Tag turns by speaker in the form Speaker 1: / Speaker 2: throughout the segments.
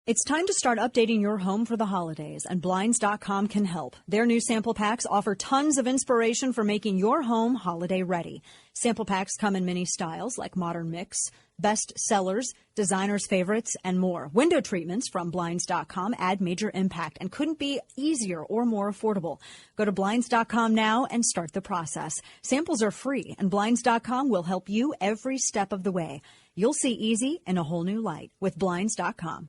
Speaker 1: It's time to start updating your home for the holidays, and Blinds.com can help. Their new sample packs offer tons of inspiration for making your home holiday ready. Sample packs come in many styles like Modern Mix, Best Sellers, Designers' Favorites, and more. Window treatments from Blinds.com add major impact and couldn't be easier or more affordable. Go to Blinds.com now and start the process. Samples are free, and Blinds.com will help you every step of the way. You'll see easy in a whole new light with Blinds.com.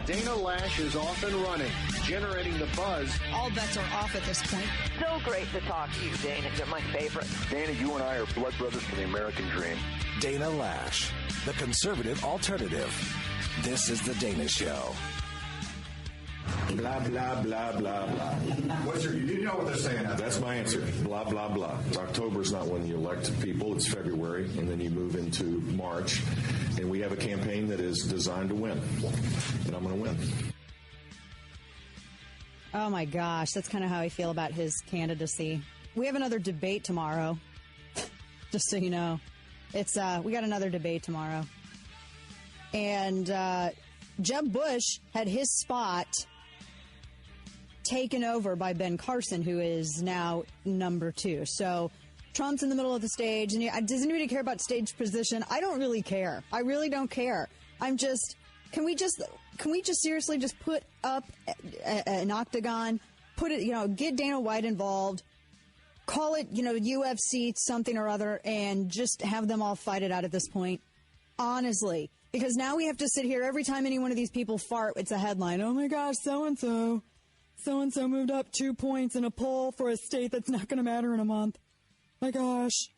Speaker 2: Dana Lash is off and running, generating the buzz.
Speaker 3: All bets are off at this point.
Speaker 4: So great to talk to you, Dana. You're my favorite.
Speaker 5: Dana, you and I are blood brothers for the American dream.
Speaker 6: Dana Lash, the conservative alternative. This is The Dana Show.
Speaker 7: Blah, blah, blah, blah, blah. What's your, you know what they're saying. That's my answer. Blah, blah, blah. October's not when you elect people. It's February, and then you move into March. And we have a campaign that is designed to win. And I'm going to win.
Speaker 1: Oh, my gosh. That's kind of how I feel about his candidacy. We have another debate tomorrow. Just so you know. It's we got another debate tomorrow. And Jeb Bush had his spot taken over by Ben Carson, who is now number 2. So Trump's in the middle of the stage. And does anybody care about stage position? I don't really care. I really don't care. I'm just, can we just seriously just put up an octagon, put it, get Dana White involved, call it, UFC something or other, and just have them all fight it out at this point? Honestly. Because now we have to sit here every time any one of these people fart, it's a headline. Oh my gosh, so-and-so moved up 2 points in a poll for a state that's not going to matter in a month. My gosh.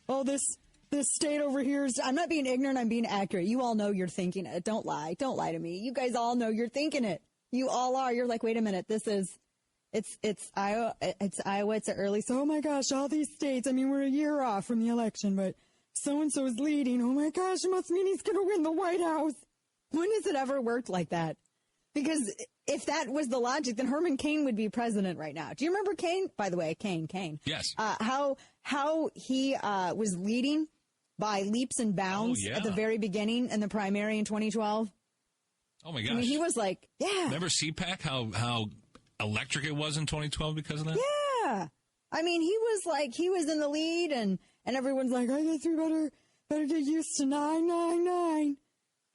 Speaker 1: Oh, this state over here is, I'm not being ignorant, I'm being accurate. You all know you're thinking it. Don't lie. Don't lie to me. You guys all know you're thinking it. You all are. You're like, wait a minute, it's Iowa, it's early. So, oh my gosh, all these states, we're a year off from the election, but so-and-so is leading. Oh my gosh, it must mean he's going to win the White House. When has it ever worked like that? Because if that was the logic, then Herman Cain would be president right now. Do you remember Cain? By the way, Cain.
Speaker 8: Yes.
Speaker 1: How he was leading by leaps and bounds at the very beginning in the primary in 2012.
Speaker 8: Oh my gosh.
Speaker 1: He was like, yeah.
Speaker 8: Remember CPAC, how electric it was in 2012 because of that?
Speaker 1: Yeah. He was in the lead and everyone's like, I guess we better get used to 999.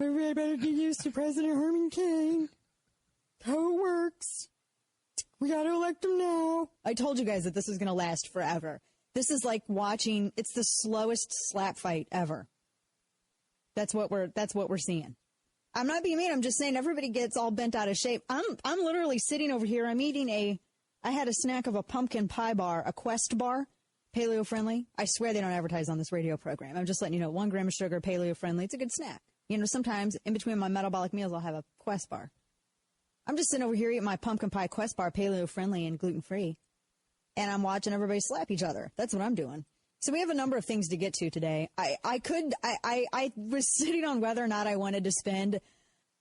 Speaker 1: Everybody better get used to President Herman Cain. How it works. We got to elect him now. I told you guys that this is going to last forever. This is like it's the slowest slap fight ever. That's what we're seeing. I'm not being mean. I'm just saying everybody gets all bent out of shape. I'm literally sitting over here. I had a snack of a pumpkin pie bar, a Quest bar, paleo friendly. I swear they don't advertise on this radio program. I'm just letting you know, 1 gram of sugar, paleo friendly. It's a good snack. Sometimes in between my metabolic meals, I'll have a Quest bar. I'm just sitting over here eating my pumpkin pie Quest bar, paleo friendly and gluten free. And I'm watching everybody slap each other. That's what I'm doing. So we have a number of things to get to today. I was sitting on whether or not I wanted to spend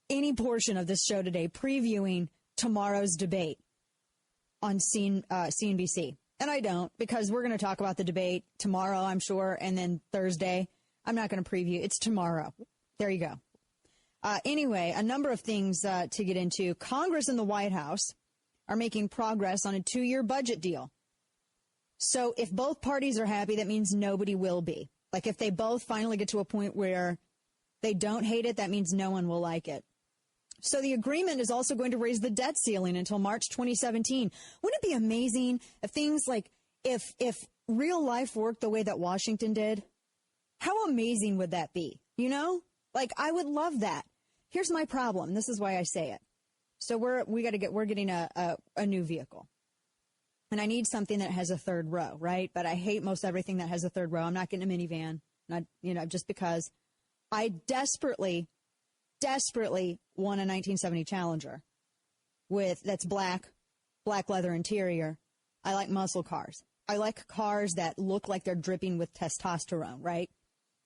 Speaker 1: any portion of this show today previewing tomorrow's debate on CNBC. And I don't, because we're going to talk about the debate tomorrow, I'm sure, and then Thursday. I'm not going to preview. It's tomorrow. There you go. Anyway, a number of things to get into. Congress and the White House are making progress on a 2-year budget deal. So if both parties are happy, that means nobody will be. Like if they both finally get to a point where they don't hate it, that means no one will like it. So the agreement is also going to raise the debt ceiling until March 2017. Wouldn't it be amazing if things like if real life worked the way that Washington did? How amazing would that be? I would love that. Here's my problem. This is why I say it. So we're getting a new vehicle. And I need something that has a third row, right? But I hate most everything that has a third row. I'm not getting a minivan, just because I desperately want a 1970 Challenger that's black leather interior. I like muscle cars. I like cars that look like they're dripping with testosterone, right?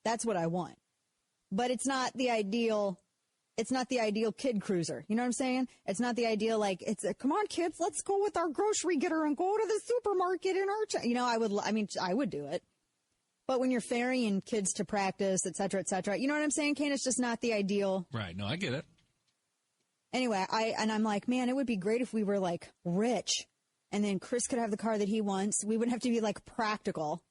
Speaker 1: That's what I want. But it's not the ideal It's not the ideal kid cruiser. You know what I'm saying? It's not the ideal, like, come on, kids, let's go with our grocery getter and go to the supermarket in our, I would do it. But when you're ferrying kids to practice, et cetera, you know what I'm saying, Kane? It's just not the ideal.
Speaker 8: Right. No, I get it.
Speaker 1: Anyway, I'm like, man, it would be great if we were, like, rich. And then Chris could have the car that he wants. We wouldn't have to be, like, practical.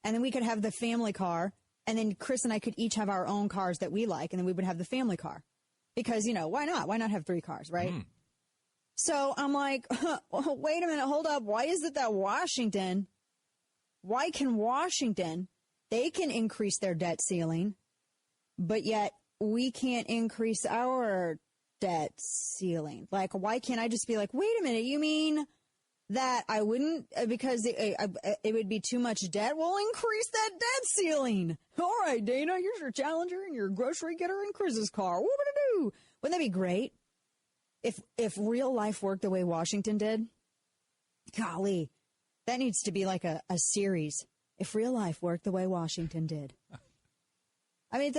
Speaker 1: And then we could have the family car. And then Chris and I could each have our own cars that we like. And then we would have the family car. Because, why not? Why not have 3 cars, right? So I'm like, wait a minute, hold up. Why is it that why can Washington, they can increase their debt ceiling, but yet we can't increase our debt ceiling? Like, why can't I just be like, wait a minute, you mean that I wouldn't, because it would be too much debt? We'll increase that debt ceiling. All right, Dana, here's your Challenger and your grocery getter and Chris's car. What would it do? Wouldn't that be great? If real life worked the way Washington did, golly, that needs to be like a series. If real life worked the way Washington did. I mean,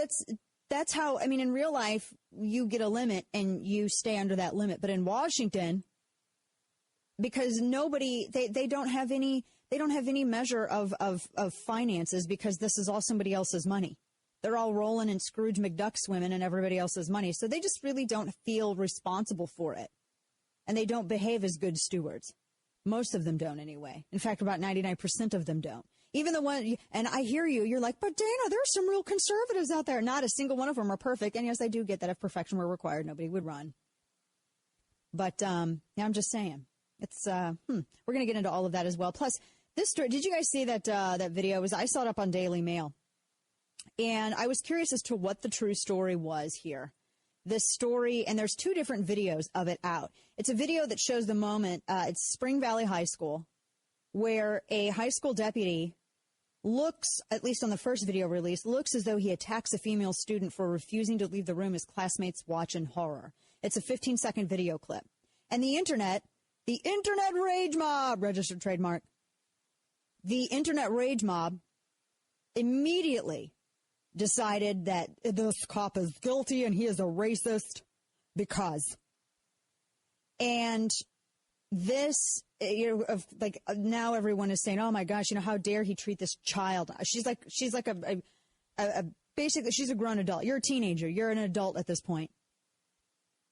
Speaker 1: that's how, in real life, you get a limit and you stay under that limit. But in Washington, because they don't have any measure of finances, because this is all somebody else's money. They're all rolling in Scrooge McDuck swimming in everybody else's money. So they just really don't feel responsible for it. And they don't behave as good stewards. Most of them don't anyway. In fact, about 99% of them don't. Even the one, and I hear you're like, but Dana, there's some real conservatives out there. Not a single one of them are perfect. And yes, I do get that if perfection were required, nobody would run. But I'm just saying. It's we're going to get into all of that as well. Plus, this story, did you guys see that video? I saw it up on Daily Mail. And I was curious as to what the true story was here. This story, and there's 2 different videos of it out. It's a video that shows the moment, it's Spring Valley High School, where a high school deputy looks, at least on the first video release, looks as though he attacks a female student for refusing to leave the room as classmates watch in horror. It's a 15-second video clip. And the internet rage mob, registered trademark, the internet rage mob immediately decided that this cop is guilty and he is a racist because. And this, now everyone is saying, oh my gosh, how dare he treat this child? She's like basically she's a grown adult. You're a teenager. You're an adult at this point.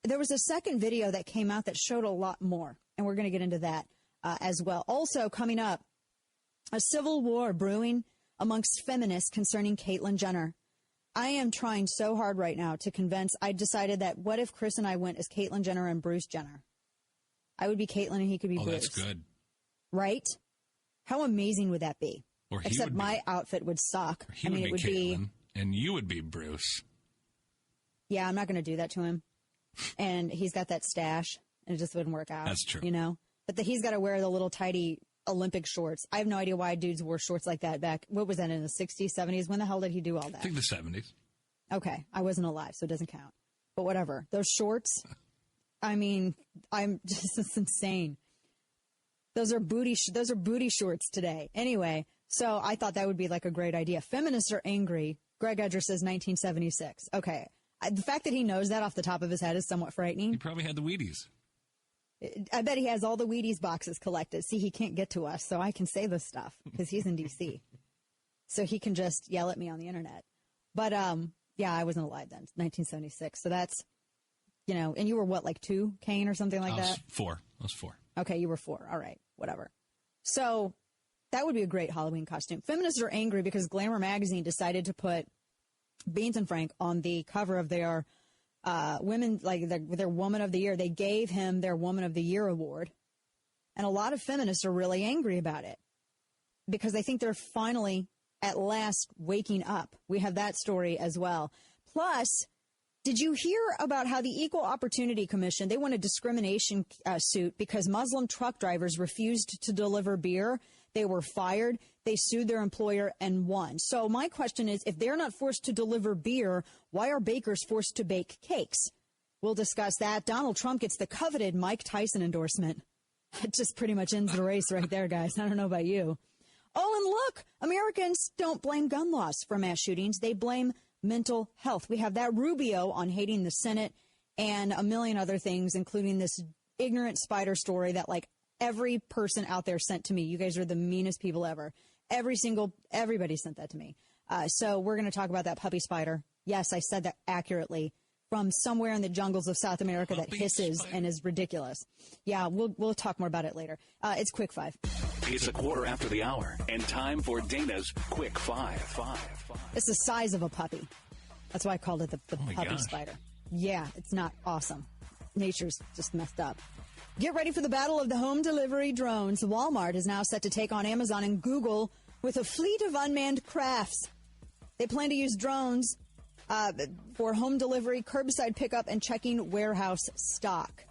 Speaker 1: There was a second video that came out that showed a lot more, and we're going to get into that as well. Also coming up, a civil war brewing amongst feminists concerning Caitlyn Jenner. I am trying so hard right now to convince. I decided that what if Chris and I went as Caitlyn Jenner and Bruce Jenner? I would be Caitlyn and he could be Bruce. Oh,
Speaker 8: that's good.
Speaker 1: Right? How amazing would that be? Except my outfit would suck.
Speaker 8: It would be Caitlyn, and you would be Bruce.
Speaker 1: Yeah, I'm not going to do that to him. And he's got that stash, and it just wouldn't work out.
Speaker 8: That's true.
Speaker 1: But he's got to wear the little tidy Olympic shorts. I have no idea why dudes wore shorts like that back. What was that, in the 60s, 70s? When the hell did he do all that?
Speaker 8: I think the 70s.
Speaker 1: Okay. I wasn't alive, so it doesn't count. But whatever. Those shorts, I'm just, it's insane. Those are booty shorts today. Anyway, so I thought that would be like a great idea. Feminists are angry. Greg Edger says 1976. Okay. The fact that he knows that off the top of his head is somewhat frightening.
Speaker 8: He probably had the Wheaties.
Speaker 1: I bet he has all the Wheaties boxes collected. See, he can't get to us, so I can say this stuff because he's in D.C. So he can just yell at me on the internet. But, yeah, I wasn't alive then, 1976. So that's, and you were what, like 2, Kane, or something like that?
Speaker 8: I was 4.
Speaker 1: Okay, you were 4. All right, whatever. So that would be a great Halloween costume. Feminists are angry because Glamour magazine decided to put Beans and Frank on the cover of their women, like their Woman of the Year. They gave him their Woman of the Year award. And a lot of feminists are really angry about it because they think they're finally, at last, waking up. We have that story as well. Plus, did you hear about how the Equal Opportunity Commission, they won a discrimination suit because Muslim truck drivers refused to deliver beer? They were fired. They sued their employer and won. So my question is, if they're not forced to deliver beer, why are bakers forced to bake cakes? We'll discuss that. Donald Trump gets the coveted Mike Tyson endorsement. It just pretty much ends the race right there, guys. I don't know about you. Oh, and look, Americans don't blame gun laws for mass shootings. They blame mental health. We have that Rubio on hating the Senate and a million other things, including this ignorant spider story that like every person out there sent to me. You guys are the meanest people ever. Everybody sent that to me. So we're going to talk about that puppy spider. Yes, I said that accurately. From somewhere in the jungles of South America that hisses and is ridiculous. Yeah, we'll talk more about it later. It's Quick Five.
Speaker 6: It's a quarter after the hour, and time for Dana's Quick Five.
Speaker 1: It's the size of a puppy. That's why I called it the puppy spider. Yeah, it's not awesome. Nature's just messed up. Get ready for the battle of the home delivery drones. Walmart is now set to take on Amazon and Google with a fleet of unmanned crafts. They plan to use drones for home delivery, curbside pickup, and checking warehouse stock.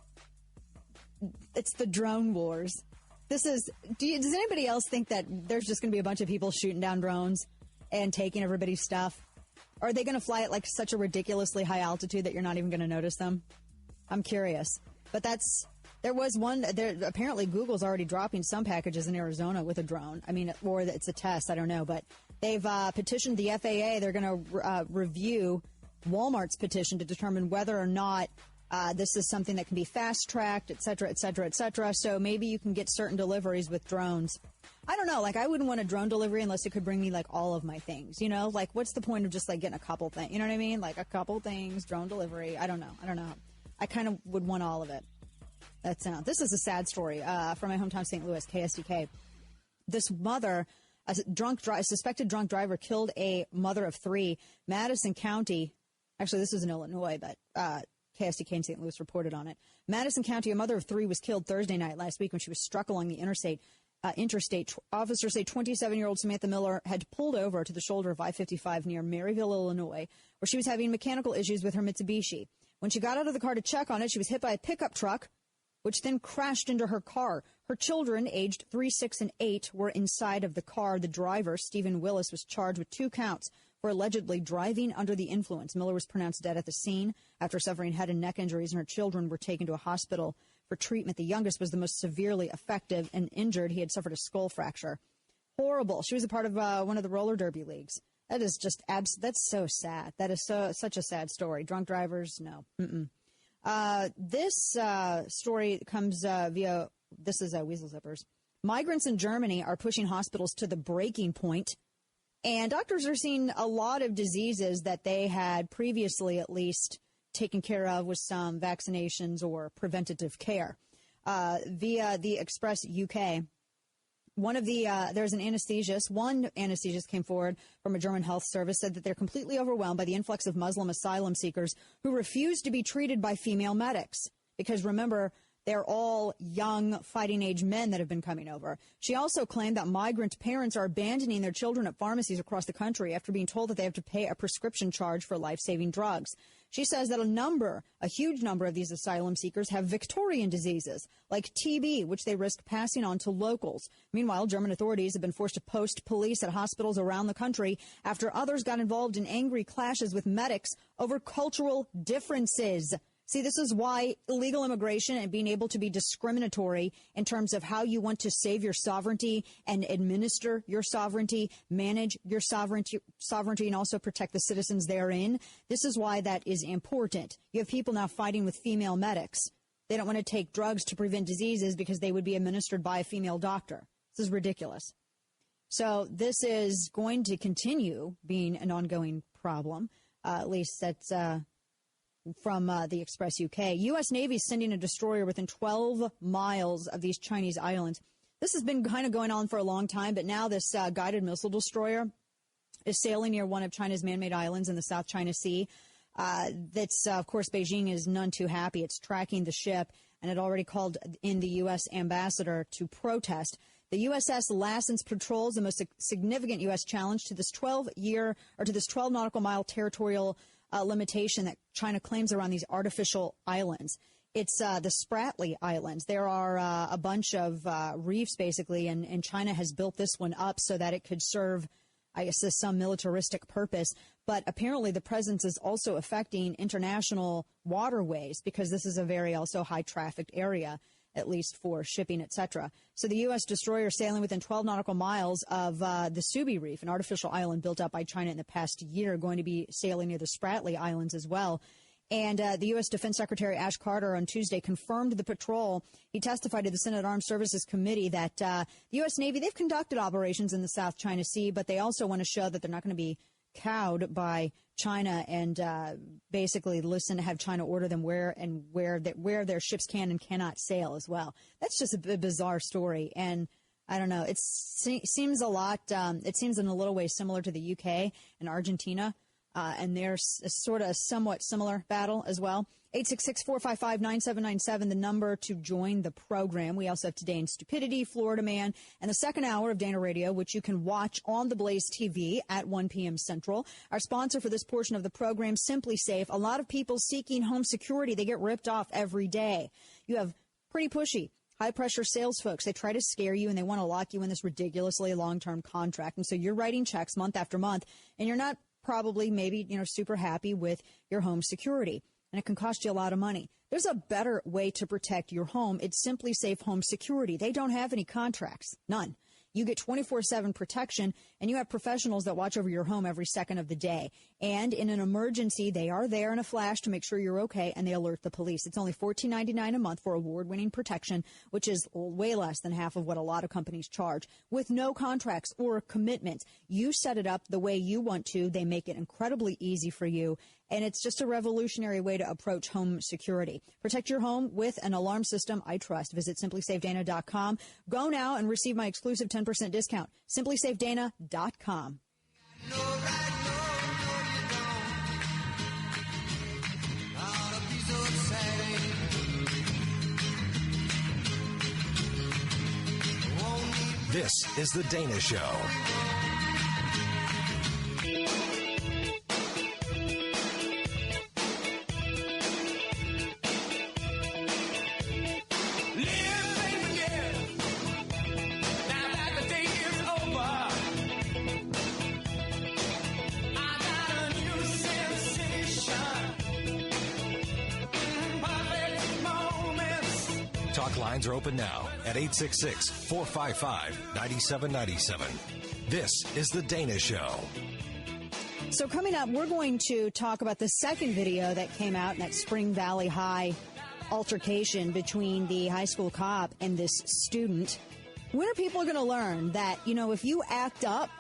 Speaker 1: It's the drone wars. Does anybody else think that there's just going to be a bunch of people shooting down drones and taking everybody's stuff? Or are they going to fly at like such a ridiculously high altitude that you're not even going to notice them? I'm curious. But apparently Google's already dropping some packages in Arizona with a drone. I mean, or it's a test, I don't know. But they've petitioned the FAA. They're going to review Walmart's petition to determine whether or not this is something that can be fast-tracked, et cetera, et cetera, et cetera. So maybe you can get certain deliveries with drones. I don't know. Like, I wouldn't want a drone delivery unless it could bring me, like, all of my things, you know? Like, what's the point of just, like, getting a couple things? You know what I mean? Like, a couple things, drone delivery. I don't know. I kind of would want all of it. This is a sad story from my hometown, St. Louis, KSDK. This mother, a suspected drunk driver, killed a mother of three. Madison County, actually this was in Illinois, but KSDK in St. Louis reported on it. Madison County, a mother of three was killed Thursday night last week when she was struck along the interstate. Officers say 27-year-old Samantha Miller had pulled over to the shoulder of I-55 near Maryville, Illinois, where she was having mechanical issues with her Mitsubishi. When she got out of the car to check on it, she was hit by a pickup truck, which then crashed into her car. Her children, aged 3, 6, and 8, were inside of the car. The driver, Stephen Willis, was charged with 2 counts for allegedly driving under the influence. Miller was pronounced dead at the scene after suffering head and neck injuries, and her children were taken to a hospital for treatment. The youngest was the most severely affected and injured. He had suffered a skull fracture. Horrible. She was a part of one of the roller derby leagues. That is just that's so sad. That is such a sad story. Drunk drivers, no. This story comes via, this is Weasel Zippers. Migrants in Germany are pushing hospitals to the breaking point, and doctors are seeing a lot of diseases that they had previously at least taken care of with some vaccinations or preventative care. Via the Express UK, one anesthesiologist came forward from a German health service, said that they're completely overwhelmed by the influx of Muslim asylum seekers who refuse to be treated by female medics. Because remember, they're all young, fighting-age men that have been coming over. She also claimed that migrant parents are abandoning their children at pharmacies across the country after being told that they have to pay a prescription charge for life-saving drugs. She says that a huge number of these asylum seekers have Victorian diseases, like TB, which they risk passing on to locals. Meanwhile, German authorities have been forced to post police at hospitals around the country after others got involved in angry clashes with medics over cultural differences. See, this is why illegal immigration and being able to be discriminatory in terms of how you want to save your sovereignty and administer your sovereignty, manage your sovereignty, and also protect the citizens therein. This is why that is important. You have people now fighting with female medics. They don't want to take drugs to prevent diseases because they would be administered by a female doctor. This is ridiculous. So this is going to continue being an ongoing problem. At least that's from the Express UK. U.S. Navy is sending a destroyer within 12 miles of these Chinese islands. This has been kind of going on for a long time, but now this guided missile destroyer is sailing near one of China's man-made islands in the South China Sea. Of course, Beijing is none too happy. It's tracking the ship, and it already called in the U.S. ambassador to protest. The USS Lasson's patrol is the most significant U.S. challenge to this 12 nautical mile territorial limitation that China claims around these artificial islands. It's the Spratly Islands. There are a bunch of reefs, basically, and China has built this one up so that it could serve, I guess, some militaristic purpose. But apparently the presence is also affecting international waterways because this is a very also high-trafficked area. at least for shipping, etc. So the U.S. destroyer sailing within 12 nautical miles of the Subi Reef, an artificial island built up by China in the past year, going to be sailing near the Spratly Islands as well. And the U.S. Defense Secretary Ash Carter on Tuesday confirmed the patrol. He testified to the Senate Armed Services Committee that the U.S. Navy, they've conducted operations in the South China Sea, but they also want to show that they're not going to be cowed by China and basically have China order them where their ships can and cannot sail as well. That's just a bizarre story. And I don't know. It seems a lot. It seems in a little way similar to the UK and Argentina. And there's a sort of somewhat similar battle as well. 866-455-9797, the number to join the program. We also have Today in Stupidity, Florida Man, and the second hour of Dana Radio, which you can watch on the Blaze TV at 1 p.m. Central. Our sponsor for this portion of the program, Simply Safe. A lot of people seeking home security, they get ripped off every day. You have pretty pushy, high-pressure sales folks. They try to scare you, and they want to lock you in this ridiculously long-term contract. And so you're writing checks month after month, and you're not maybe super happy with your home security, and it can cost you a lot of money. There's a better way to protect your home. It's Simply Safe Home Security. They don't have any contracts, none. You get 24/7 protection, and you have professionals that watch over your home every second of the day. And in an emergency, they are there in a flash to make sure you're okay, and they alert the police. It's only $14.99 a month for award-winning protection, which is way less than half of what a lot of companies charge, with no contracts or commitments. You set it up the way you want to. They make it incredibly easy for you, and it's just a revolutionary way to approach home security. Protect your home with an alarm system I trust. Visit simplysafedana.com. Go now and receive my exclusive 10% discount. simplysafedana.com.
Speaker 6: This is The Dana Show. Talk lines are open now at 866-455-9797. This is The Dana Show.
Speaker 1: So coming up, we're going to talk about the second video that came out in that Spring Valley High altercation between the high school cop and this student. When are people going to learn that, if you act up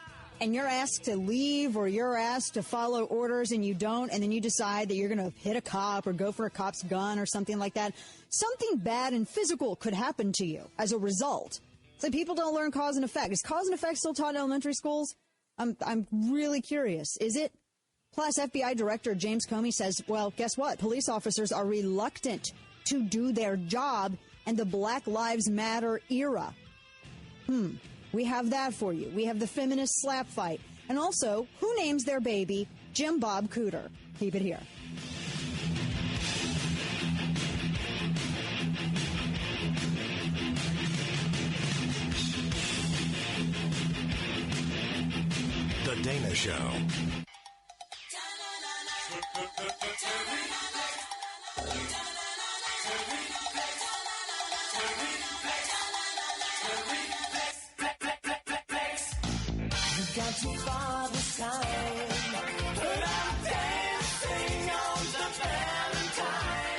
Speaker 1: and you're asked to leave or you're asked to follow orders and you don't, and then you decide that you're going to hit a cop or go for a cop's gun or something like that, something bad and physical could happen to you as a result. So people don't learn cause and effect. Is cause and effect still taught in elementary schools? I'm really curious. Is it? Plus, FBI Director James Comey says, well, guess what? Police officers are reluctant to do their job in the Black Lives Matter era. We have that for you. We have the feminist slap fight. And also, who names their baby Jim Bob Cooter? Keep it here.
Speaker 6: The Dana Show.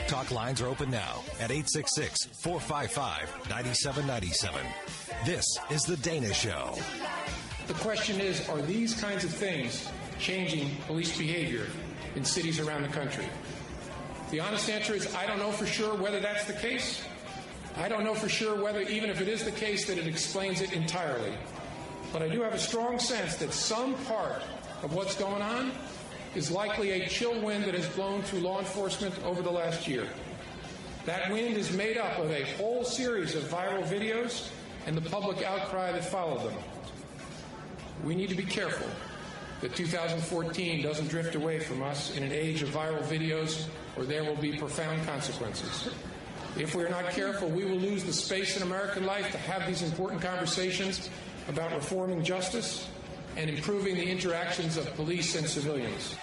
Speaker 6: Talk lines are open now at 866-455-9797. This is The Dana Show.
Speaker 9: The question is, are these kinds of things changing police behavior in cities around the country? The honest answer is I don't know for sure whether that's the case. I don't know for sure whether, even if it is the case, that it explains it entirely. But I do have a strong sense that some part of what's going on is likely a chill wind that has blown through law enforcement over the last year. That wind is made up of a whole series of viral videos and the public outcry that followed them. We need to be careful that 2014 doesn't drift away from us in an age of viral videos where there will be profound consequences. If we're not careful, we will lose the space in American life to have these important conversations about reforming justice and improving the interactions of police and civilians.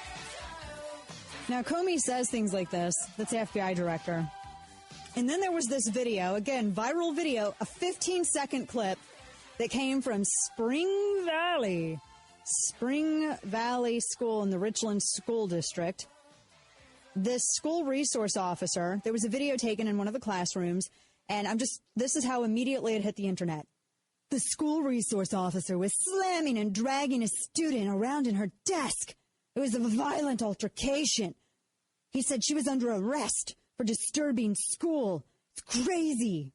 Speaker 1: Now, Comey says things like this. That's the FBI director. And then there was this video, again, viral video, a 15-second clip that came from Spring Valley School in the Richland School District. This school resource officer, there was a video taken in one of the classrooms, and this is how immediately it hit the internet. The school resource officer was slamming and dragging a student around in her desk. It was a violent altercation. He said she was under arrest for disturbing school. It's crazy.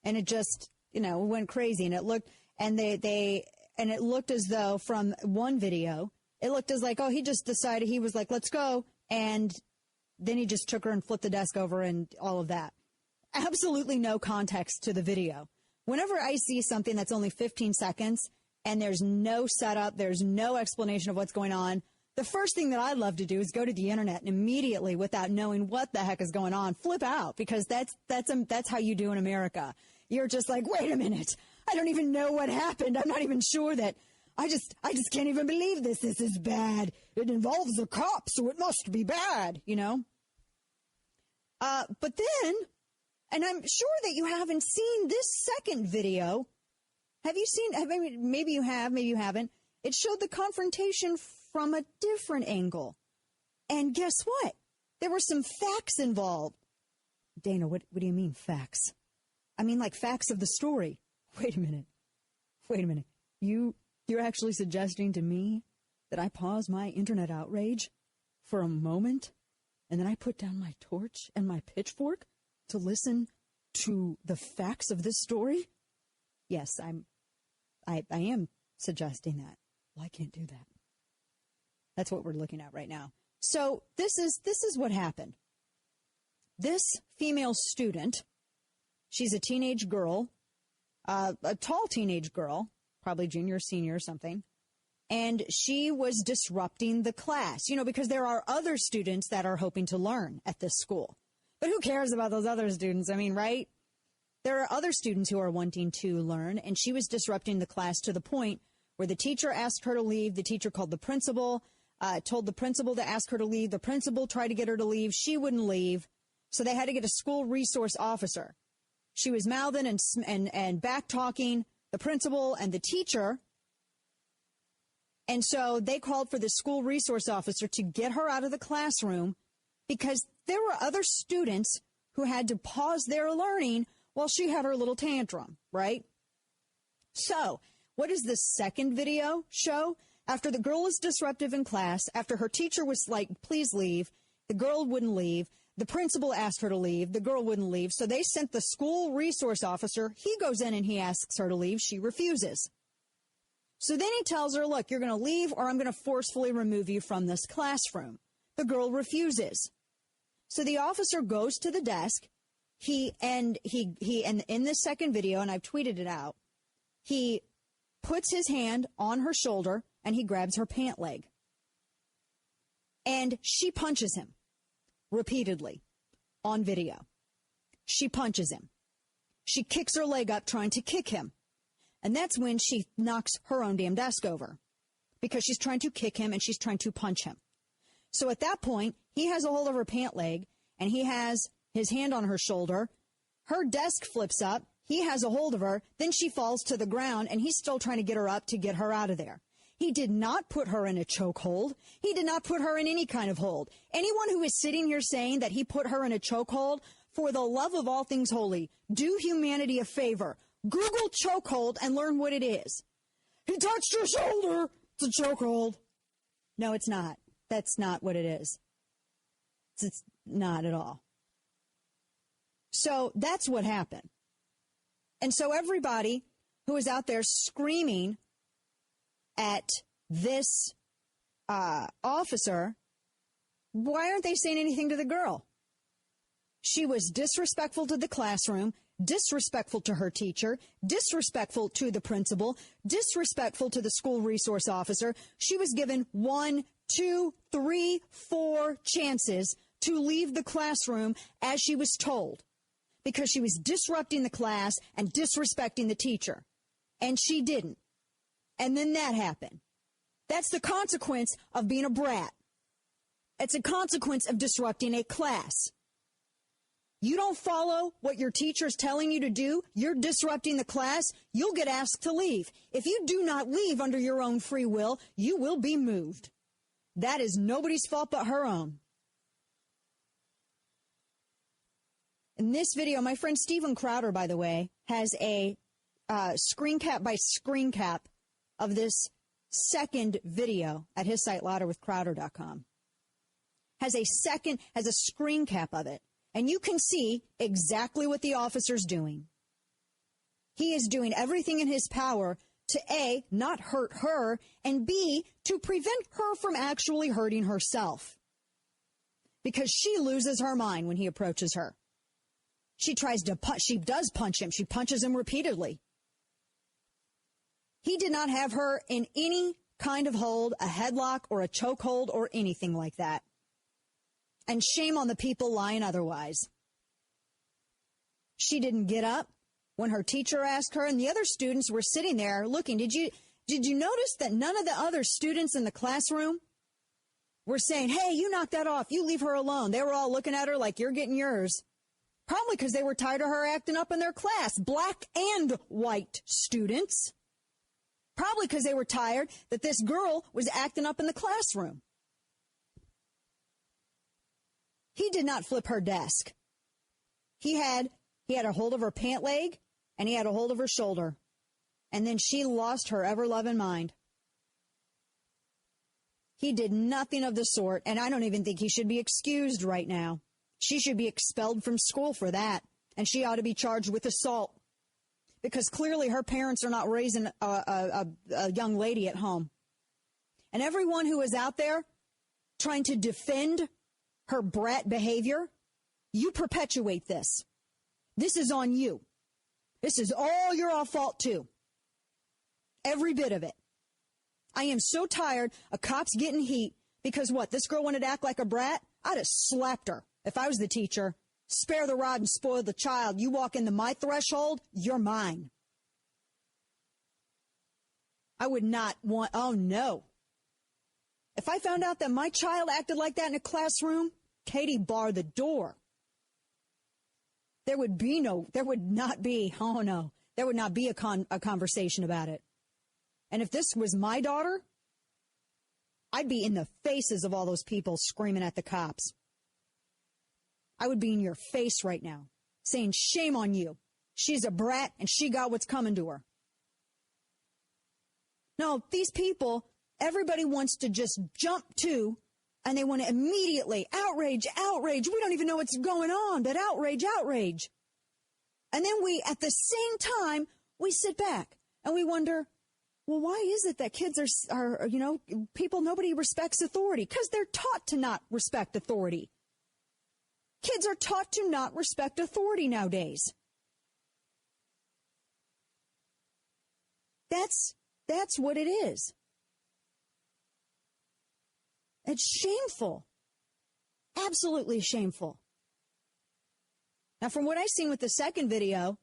Speaker 1: And it just, went crazy. And it looked, and it looked as though from one video, it looked as like, he just decided, he was like, let's go. And then he just took her and flipped the desk over and all of that. Absolutely no context to the video. Whenever I see something that's only 15 seconds and there's no setup, there's no explanation of what's going on, the first thing that I'd love to do is go to the internet and immediately, without knowing what the heck is going on, flip out, because that's how you do in America. You're just like, wait a minute, I don't even know what happened. I'm not even sure that. I just can't even believe this. This is bad. It involves a cop, so it must be bad, But then, and I'm sure that you haven't seen this second video. Have you seen? Maybe you have, maybe you haven't. It showed the confrontation from a different angle. And guess what? There were some facts involved. Dana, what do you mean facts? I mean like facts of the story. Wait a minute. You're actually suggesting to me that I pause my internet outrage for a moment and then I put down my torch and my pitchfork to listen to the facts of this story? Yes, I am suggesting that. Well, I can't do that. That's what we're looking at right now. So this is what happened. This female student, she's a teenage girl, a tall teenage girl, probably junior, senior or something, and she was disrupting the class, because there are other students that are hoping to learn at this school. But who cares about those other students? I mean, right? There are other students who are wanting to learn, and she was disrupting the class to the point where the teacher asked her to leave. The teacher called the principal, told the principal to ask her to leave. The principal tried to get her to leave. She wouldn't leave, so they had to get a school resource officer. She was mouthing and back-talking the principal and the teacher, and so they called for the school resource officer to get her out of the classroom because there were other students who had to pause their learning while she had her little tantrum, right? So, what does the second video show? After the girl was disruptive in class, after her teacher was like, please leave, the girl wouldn't leave. The principal asked her to leave. The girl wouldn't leave. So they sent the school resource officer. He goes in and he asks her to leave. She refuses. So then he tells her, look, you're going to leave or I'm going to forcefully remove you from this classroom. The girl refuses. So the officer goes to the desk. And in this second video, and I've tweeted it out, he puts his hand on her shoulder and he grabs her pant leg. And she punches him repeatedly on video. She punches him. She kicks her leg up trying to kick him. And that's when she knocks her own damn desk over because she's trying to kick him and she's trying to punch him. So at that point, he has a hold of her pant leg and he has his hand on her shoulder. Her desk flips up. He has a hold of her. Then she falls to the ground and he's still trying to get her up to get her out of there. He did not put her in a chokehold. He did not put her in any kind of hold. Anyone who is sitting here saying that he put her in a chokehold, for the love of all things holy, do humanity a favor. Google chokehold and learn what it is. He touched her shoulder. It's a chokehold. No, it's not. That's not what it is. It's not at all. So that's what happened. And so everybody who is out there screaming at this officer, why aren't they saying anything to the girl? She was disrespectful to the classroom, disrespectful to her teacher, disrespectful to the principal, disrespectful to the school resource officer. She was given 1, 2, 3, 4 chances to leave the classroom as she was told because she was disrupting the class and disrespecting the teacher. And she didn't. And then that happened. That's the consequence of being a brat. It's a consequence of disrupting a class. You don't follow what your teacher's telling you to do, you're disrupting the class, you'll get asked to leave. If you do not leave under your own free will, you will be moved. That is nobody's fault but her own. In this video, my friend Stephen Crowder, by the way, has a screen cap by screen cap of this second video at his site, louderwithcrowder.com. Has a screen cap of it. And you can see exactly what the officer's doing. He is doing everything in his power to A, not hurt her, and B, to prevent her from actually hurting herself. Because she loses her mind when he approaches her. She does punch him. She punches him repeatedly. He did not have her in any kind of hold, a headlock or a chokehold or anything like that. And shame on the people lying otherwise. She didn't get up when her teacher asked her, and the other students were sitting there looking. Did you notice that none of the other students in the classroom were saying, hey, you knock that off, you leave her alone? They were all looking at her like, you're getting yours. Probably because they were tired of her acting up in their class, black and white students. Probably because they were tired that this girl was acting up in the classroom. He did not flip her desk. He had a hold of her pant leg, and he had a hold of her shoulder. And then she lost her ever-loving mind. He did nothing of the sort, and I don't even think he should be excused right now. She should be expelled from school for that, and she ought to be charged with assault. Because clearly her parents are not raising a young lady at home. And everyone who is out there trying to defend her brat behavior, you perpetuate this. This is on you. This is all your fault too. Every bit of it. I am so tired of cops getting heat because what? This girl wanted to act like a brat? I'd have slapped her if I was the teacher. Spare the rod and spoil the child. You walk into my threshold, you're mine. I would not want, oh no. If I found out that my child acted like that in a classroom, Katie, bar the door. There would not be a conversation about it. And if this was my daughter, I'd be in the faces of all those people screaming at the cops. I would be in your face right now, saying, shame on you. She's a brat, and she got what's coming to her. No, these people, everybody wants to just jump to, and they want to immediately, outrage, outrage. We don't even know what's going on, but outrage, outrage. And then we, at the same time, we sit back, and we wonder, well, why is it that kids are people, nobody respects authority? Because they're taught to not respect authority. Kids are taught to not respect authority nowadays. That's what it is. It's shameful. Absolutely shameful. Now, from what I've seen with the second video,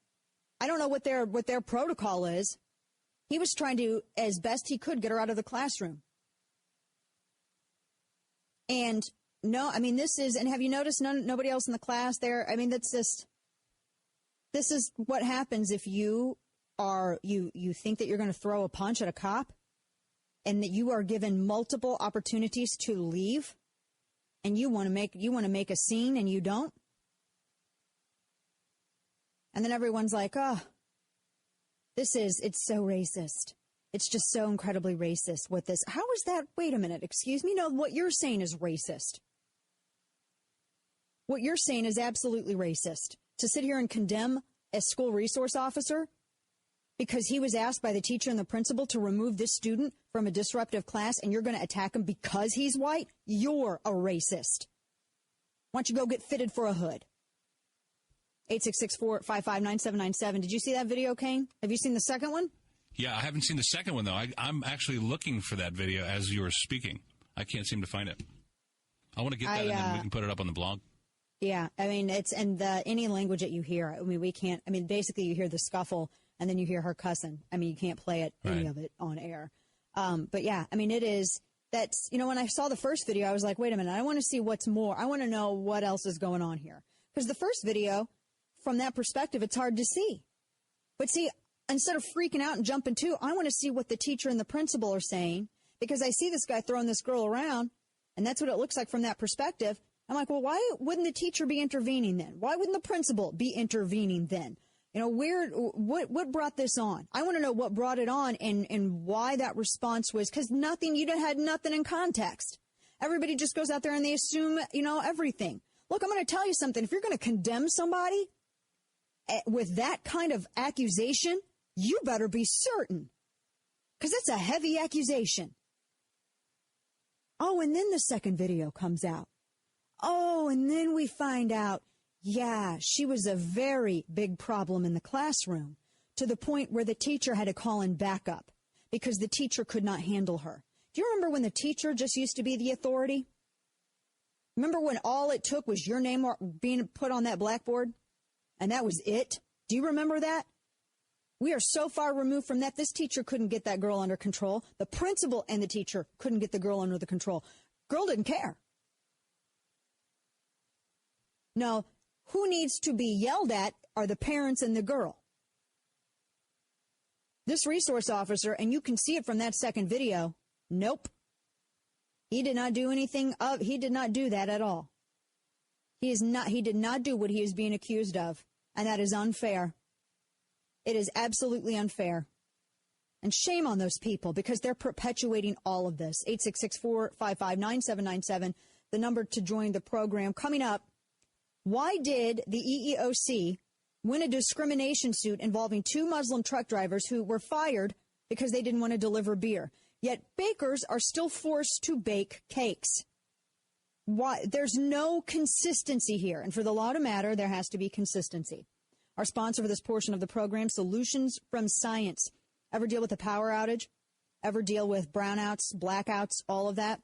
Speaker 1: I don't know what their protocol is. He was trying to, as best he could, get her out of the classroom. And no, I mean, this is, and have you noticed nobody else in the class there? I mean, this is what happens if you think that you're going to throw a punch at a cop and that you are given multiple opportunities to leave and you want to make a scene and you don't. And then everyone's like, oh, it's so racist. It's just so incredibly racist with this. How is that? Wait a minute. Excuse me. No, what you're saying is racist. What you're saying is absolutely racist. To sit here and condemn a school resource officer because he was asked by the teacher and the principal to remove this student from a disruptive class and you're going to attack him because he's white? You're a racist. Why don't you go get fitted for a hood? 866-455-9797. Did you see that video, Kane? Have you seen the second one?
Speaker 8: Yeah, I haven't seen the second one, though. I'm actually looking for that video as you were speaking. I can't seem to find it. I want to get that, and then we can put it up on the blog. Yeah, I mean, it's and any language that you hear. I mean, we can't. I mean, basically, you hear the scuffle, and then you hear her cussing. I mean, you can't play it, any of it, on air. But yeah, I mean, it is. That's when I saw the first video, I was like, wait a minute, I want to see what's more. I want to know what else is going on here.
Speaker 1: Because the first video, from that perspective, it's hard to see. But see, instead of freaking out and jumping to, I want to see what the teacher and the principal are saying, because I see this guy throwing this girl around, and that's what it looks like from that perspective. I'm like, well, why wouldn't the teacher be intervening then? Why wouldn't the principal be intervening then? You know, what brought this on? I want to know what brought it on and why that response was, because you had nothing in context. Everybody just goes out there and they assume, everything. Look, I'm going to tell you something. If you're going to condemn somebody with that kind of accusation, you better be certain, because it's a heavy accusation. Oh, and then the second video comes out. Oh, and then we find out, yeah, she was a very big problem in the classroom, to the point where the teacher had to call in backup because the teacher could not handle her. Do you remember when the teacher just used to be the authority? Remember when all it took was your name being put on that blackboard? And that was it? Do you remember that? We are so far removed from that. This teacher couldn't get that girl under control. The principal and the teacher couldn't get the girl under the control. Girl didn't care. Now, who needs to be yelled at are the parents and the girl. This resource officer, and you can see it from that second video, nope. He did not do he did not do that at all. He did not do what he is being accused of, and that is unfair. It is absolutely unfair. And shame on those people, because they're perpetuating all of this. 866-455-9797, the number to join the program. Coming up, why did the EEOC win a discrimination suit involving 2 Muslim truck drivers who were fired because they didn't want to deliver beer? Yet bakers are still forced to bake cakes. Why? There's no consistency here. And for the law to matter, there has to be consistency. Our sponsor for this portion of the program, Solutions from Science. Ever deal with a power outage? Ever deal with brownouts, blackouts, all of that?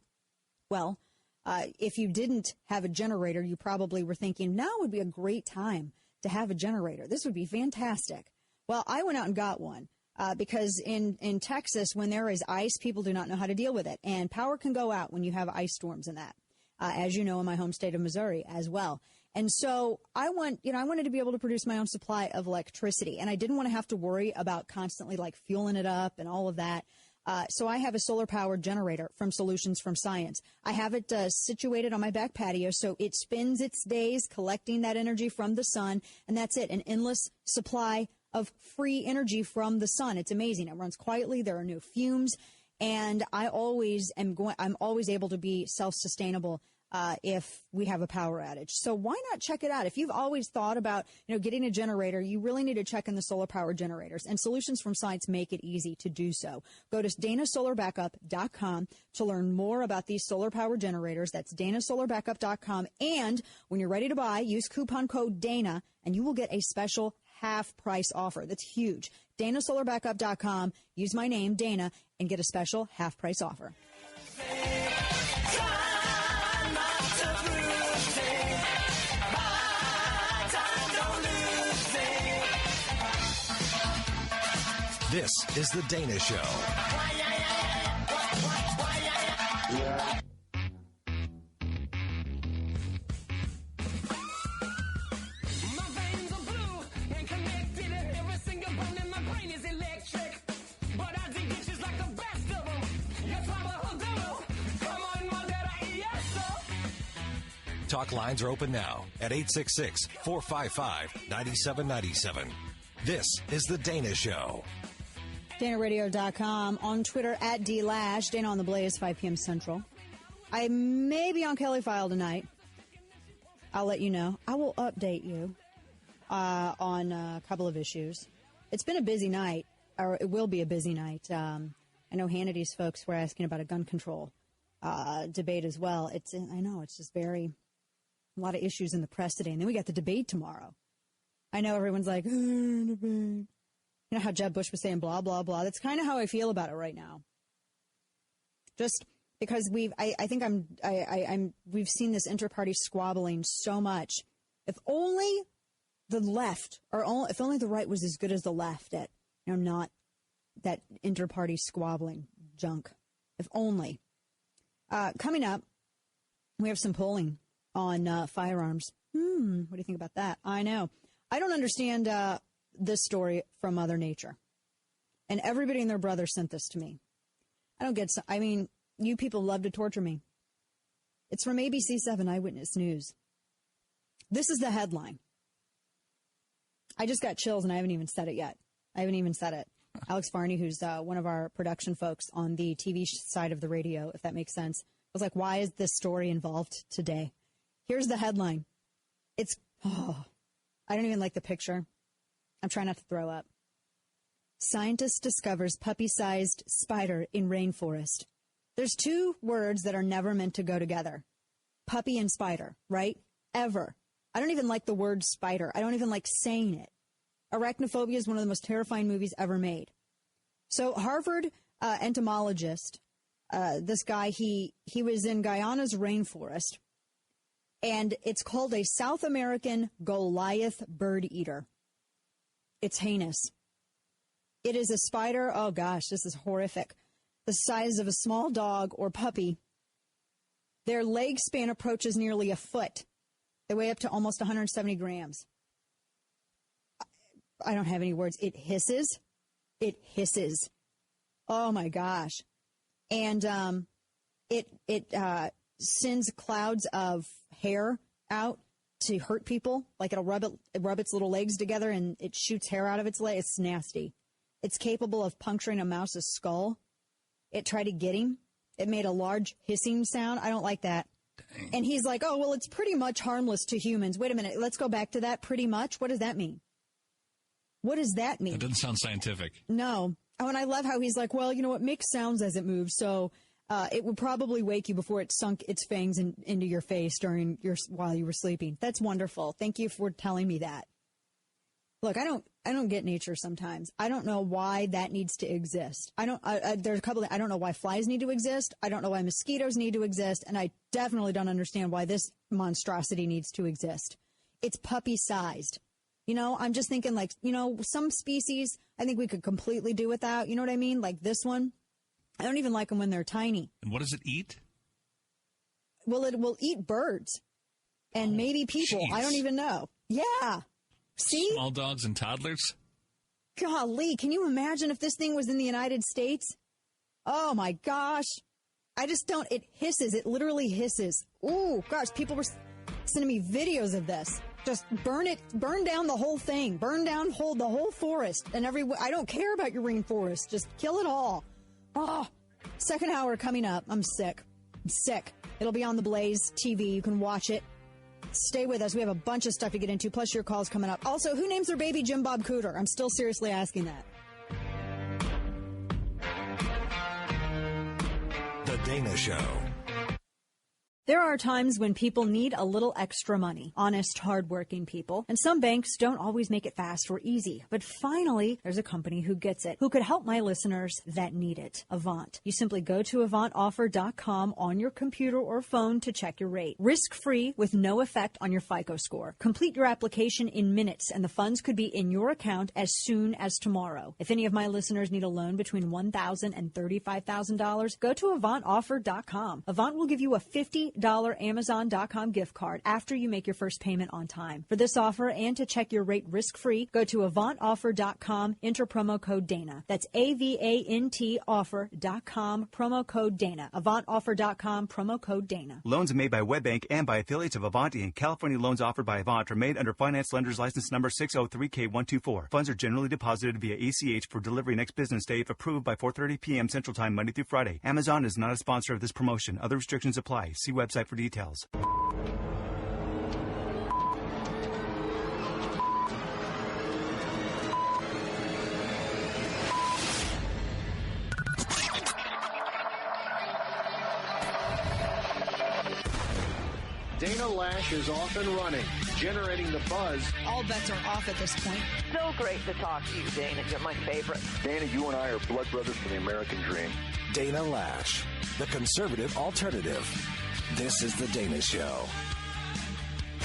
Speaker 1: Well, if you didn't have a generator, you probably were thinking, now would be a great time to have a generator. This would be fantastic. Well, I went out and got one because in Texas, when there is ice, people do not know how to deal with it. And power can go out when you have ice storms and that, as you know, in my home state of Missouri as well. And so I wanted to be able to produce my own supply of electricity, and I didn't want to have to worry about constantly fueling it up and all of that. So I have a solar-powered generator from Solutions from Science. I have it situated on my back patio, so it spends its days collecting that energy from the sun, and that's it, an endless supply of free energy from the sun. It's amazing. It runs quietly. There are no fumes, and I'm always able to be self-sustainable if we have a power outage. So why not check it out? If you've always thought about, getting a generator, you really need to check in the solar power generators, and Solutions from Science make it easy to do so. Go to danasolarbackup.com to learn more about these solar power generators. That's danasolarbackup.com. And when you're ready to buy, use coupon code Dana and you will get a special half price offer. That's huge. danasolarbackup.com. Use my name, Dana, and get a special half price offer.
Speaker 6: This is The Dana Show.
Speaker 10: My veins are blue and connected. Every single bone in my brain is electric. But I dig dishes like the best of them. Yes, I'm a hoodoo. Come on, my daddy, yes, sir.
Speaker 6: Talk lines are open now at 866-455-9797. This is The Dana Show.
Speaker 1: DanaRadio.com, on Twitter at DLash, Dana on the Blaze, 5 p.m. Central. I may be on Kelly File tonight. I'll let you know. I will update you on a couple of issues. It's been a busy night, or it will be a busy night. I know Hannity's folks were asking about a gun control debate as well. I know, it's just a lot of issues in the press today. And then we got the debate tomorrow. I know everyone's like, debate. You know how Jeb Bush was saying blah, blah, blah. That's kind of how I feel about it right now. Just because we've seen this inter-party squabbling so much. If only the left, if only the right was as good as the left at, not that inter-party squabbling junk. If only. Coming up, we have some polling on firearms. What do you think about that? I know. I don't understand this story from Mother Nature. And everybody and their brother sent this to me. I don't get... I mean, you people love to torture me. It's from ABC7 Eyewitness News. This is the headline. I just got chills and I haven't even said it yet. Alex Varney, who's one of our production folks on the TV side of the radio, if that makes sense, was like, why is this story involved today? Here's the headline. I don't even like the picture. I'm trying not to throw up. Scientist discovers puppy-sized spider in rainforest. There's two words that are never meant to go together. Puppy and spider, right? Ever. I don't even like the word spider. I don't even like saying it. Arachnophobia is one of the most terrifying movies ever made. So Harvard entomologist, this guy, he was in Guyana's rainforest, and it's called a South American Goliath bird eater. It's heinous. It is a spider, oh gosh, this is horrific, the size of a small dog or puppy. Their leg span approaches nearly a foot. They weigh up to almost 170 grams. I don't have any words. It hisses. It hisses. Oh my gosh. And it sends clouds of hair out to hurt people. Like it'll rub its little legs together and it shoots hair out of its leg. It's nasty. It's capable of puncturing a mouse's skull. It tried to get him. It made a large hissing sound. I don't like that. Dang. And he's like, oh, well, it's pretty much harmless to humans. Wait a minute. Let's go back to that. Pretty much. What does that mean? What does that mean?
Speaker 8: It doesn't sound scientific.
Speaker 1: No. Oh, and I love how he's like, well, you know, it makes sounds as it moves, so it would probably wake you before it sunk its fangs into your face while you were sleeping. That's wonderful. Thank you for telling me that. Look, I don't get nature sometimes. I don't know why that needs to exist. There's a couple I don't know why flies need to exist. I don't know why mosquitoes need to exist, and I definitely don't understand why this monstrosity needs to exist. It's puppy-sized. You know, I'm just thinking like, you know, some species I think we could completely do without. You know what I mean? Like this one. I don't even like them when they're tiny.
Speaker 8: And what does it eat?
Speaker 1: Well, it will eat birds and maybe people.
Speaker 8: Geez.
Speaker 1: I don't even know. Yeah. See?
Speaker 8: Small dogs and toddlers?
Speaker 1: Golly, can you imagine if this thing was in the United States? Oh, my gosh. I just don't. It hisses. It literally hisses. Ooh, gosh, people were sending me videos of this. Just burn down the whole thing. Burn down the whole forest. And I don't care about your rainforest. Just kill it all. Oh, second hour coming up. I'm sick. It'll be on the Blaze TV. You can watch it. Stay with us. We have a bunch of stuff to get into, plus your calls coming up. Also, who names their baby Jim Bob Cooter? I'm still seriously asking that.
Speaker 6: The Dana Show.
Speaker 1: There are times when people need a little extra money, honest, hardworking people, and some banks don't always make it fast or easy. But finally, there's a company who gets it, who could help my listeners that need it. Avant. You simply go to AvantOffer.com on your computer or phone to check your rate. Risk-free with no effect on your FICO score. Complete your application in minutes, and the funds could be in your account as soon as tomorrow. If any of my listeners need a loan between $1,000 and $35,000, go to AvantOffer.com. Avant will give you a $50 Amazon.com gift card after you make your first payment on time. For this offer and to check your rate risk-free, go to AvantOffer.com, enter promo code Dana. That's AVANT offer.com, promo code Dana. AvantOffer.com, promo code Dana.
Speaker 11: Loans made by WebBank and by affiliates of Avant Inc. California loans offered by Avant are made under Finance Lenders License Number 603K124. Funds are generally deposited via ACH for delivery next business day if approved by 4:30 p.m. Central Time, Monday through Friday. Amazon is not a sponsor of this promotion. Other restrictions apply. See website for details.
Speaker 2: Dana Lash is off and running, generating the buzz.
Speaker 3: All bets are off at this point.
Speaker 4: So great to talk to you, Dana. You're my favorite.
Speaker 5: Dana, you and I are blood brothers for the American dream.
Speaker 6: Dana Lash, the conservative alternative. This is the Dana Show.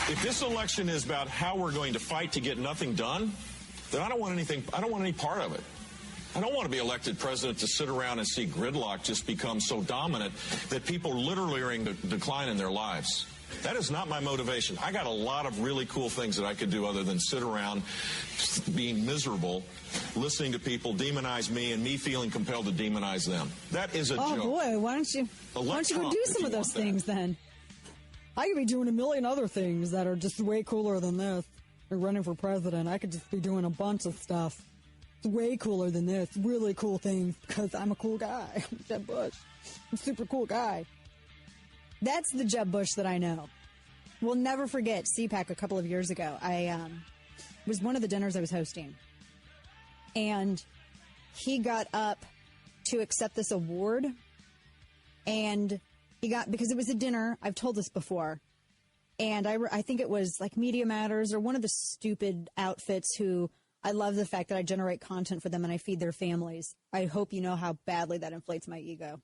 Speaker 12: If this election is about how we're going to fight to get nothing done, then I don't want any part of it. I don't want to be elected president to sit around and see gridlock just become so dominant that people literally are in decline in their lives. That is not my motivation. I got a lot of really cool things that I could do other than sit around being miserable, listening to people demonize me and me feeling compelled to demonize them. That is a joke.
Speaker 1: Oh, boy, why don't you go do some of those things then? I could be doing a million other things that are just way cooler than this. Like running for president. I could just be doing a bunch of stuff. It's way cooler than this. Really cool things because I'm a cool guy. I'm Jeb Bush. I'm a super cool guy. That's the Jeb Bush that I know. We'll never forget CPAC a couple of years ago. I was one of the dinners I was hosting. And he got up to accept this award. And he got, because it was a dinner, I've told this before. And I think it was like Media Matters or one of the stupid outfits who, I love the fact that I generate content for them and I feed their families. I hope you know how badly that inflates my ego.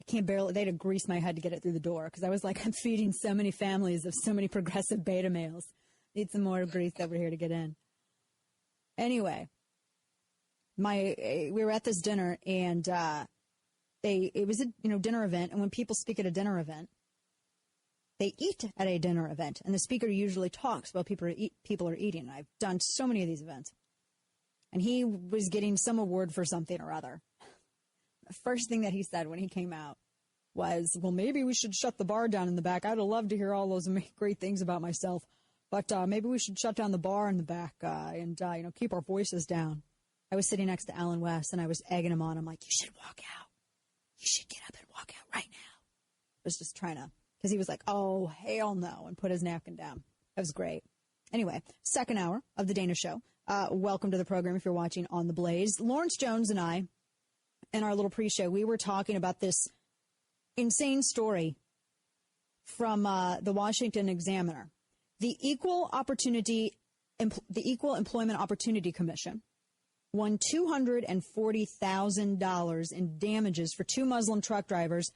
Speaker 1: I can't barely, they had to grease my head to get it through the door because I was like, I'm feeding so many families of so many progressive beta males. Need some more grease over here to get in. Anyway, we were at this dinner and it was a dinner event, and when people speak at a dinner event, they eat at a dinner event, and the speaker usually talks while people are eating. I've done so many of these events. And he was getting some award for something or other. The first thing that he said when he came out was, well, maybe we should shut the bar down in the back. I'd love to hear all those great things about myself, but maybe we should shut down the bar in the back and keep our voices down. I was sitting next to Alan West, and I was egging him on. I'm like, you should walk out. You should get up and walk out right now. I was just trying to. Because he was like, oh, hell no, and put his napkin down. That was great. Anyway, second hour of the Dana Show. Welcome to the program if you're watching on The Blaze. Lawrence Jones and I, in our little pre-show, we were talking about this insane story from the Washington Examiner. The Equal Employment Opportunity Commission won $240,000 in damages for two Muslim truck drivers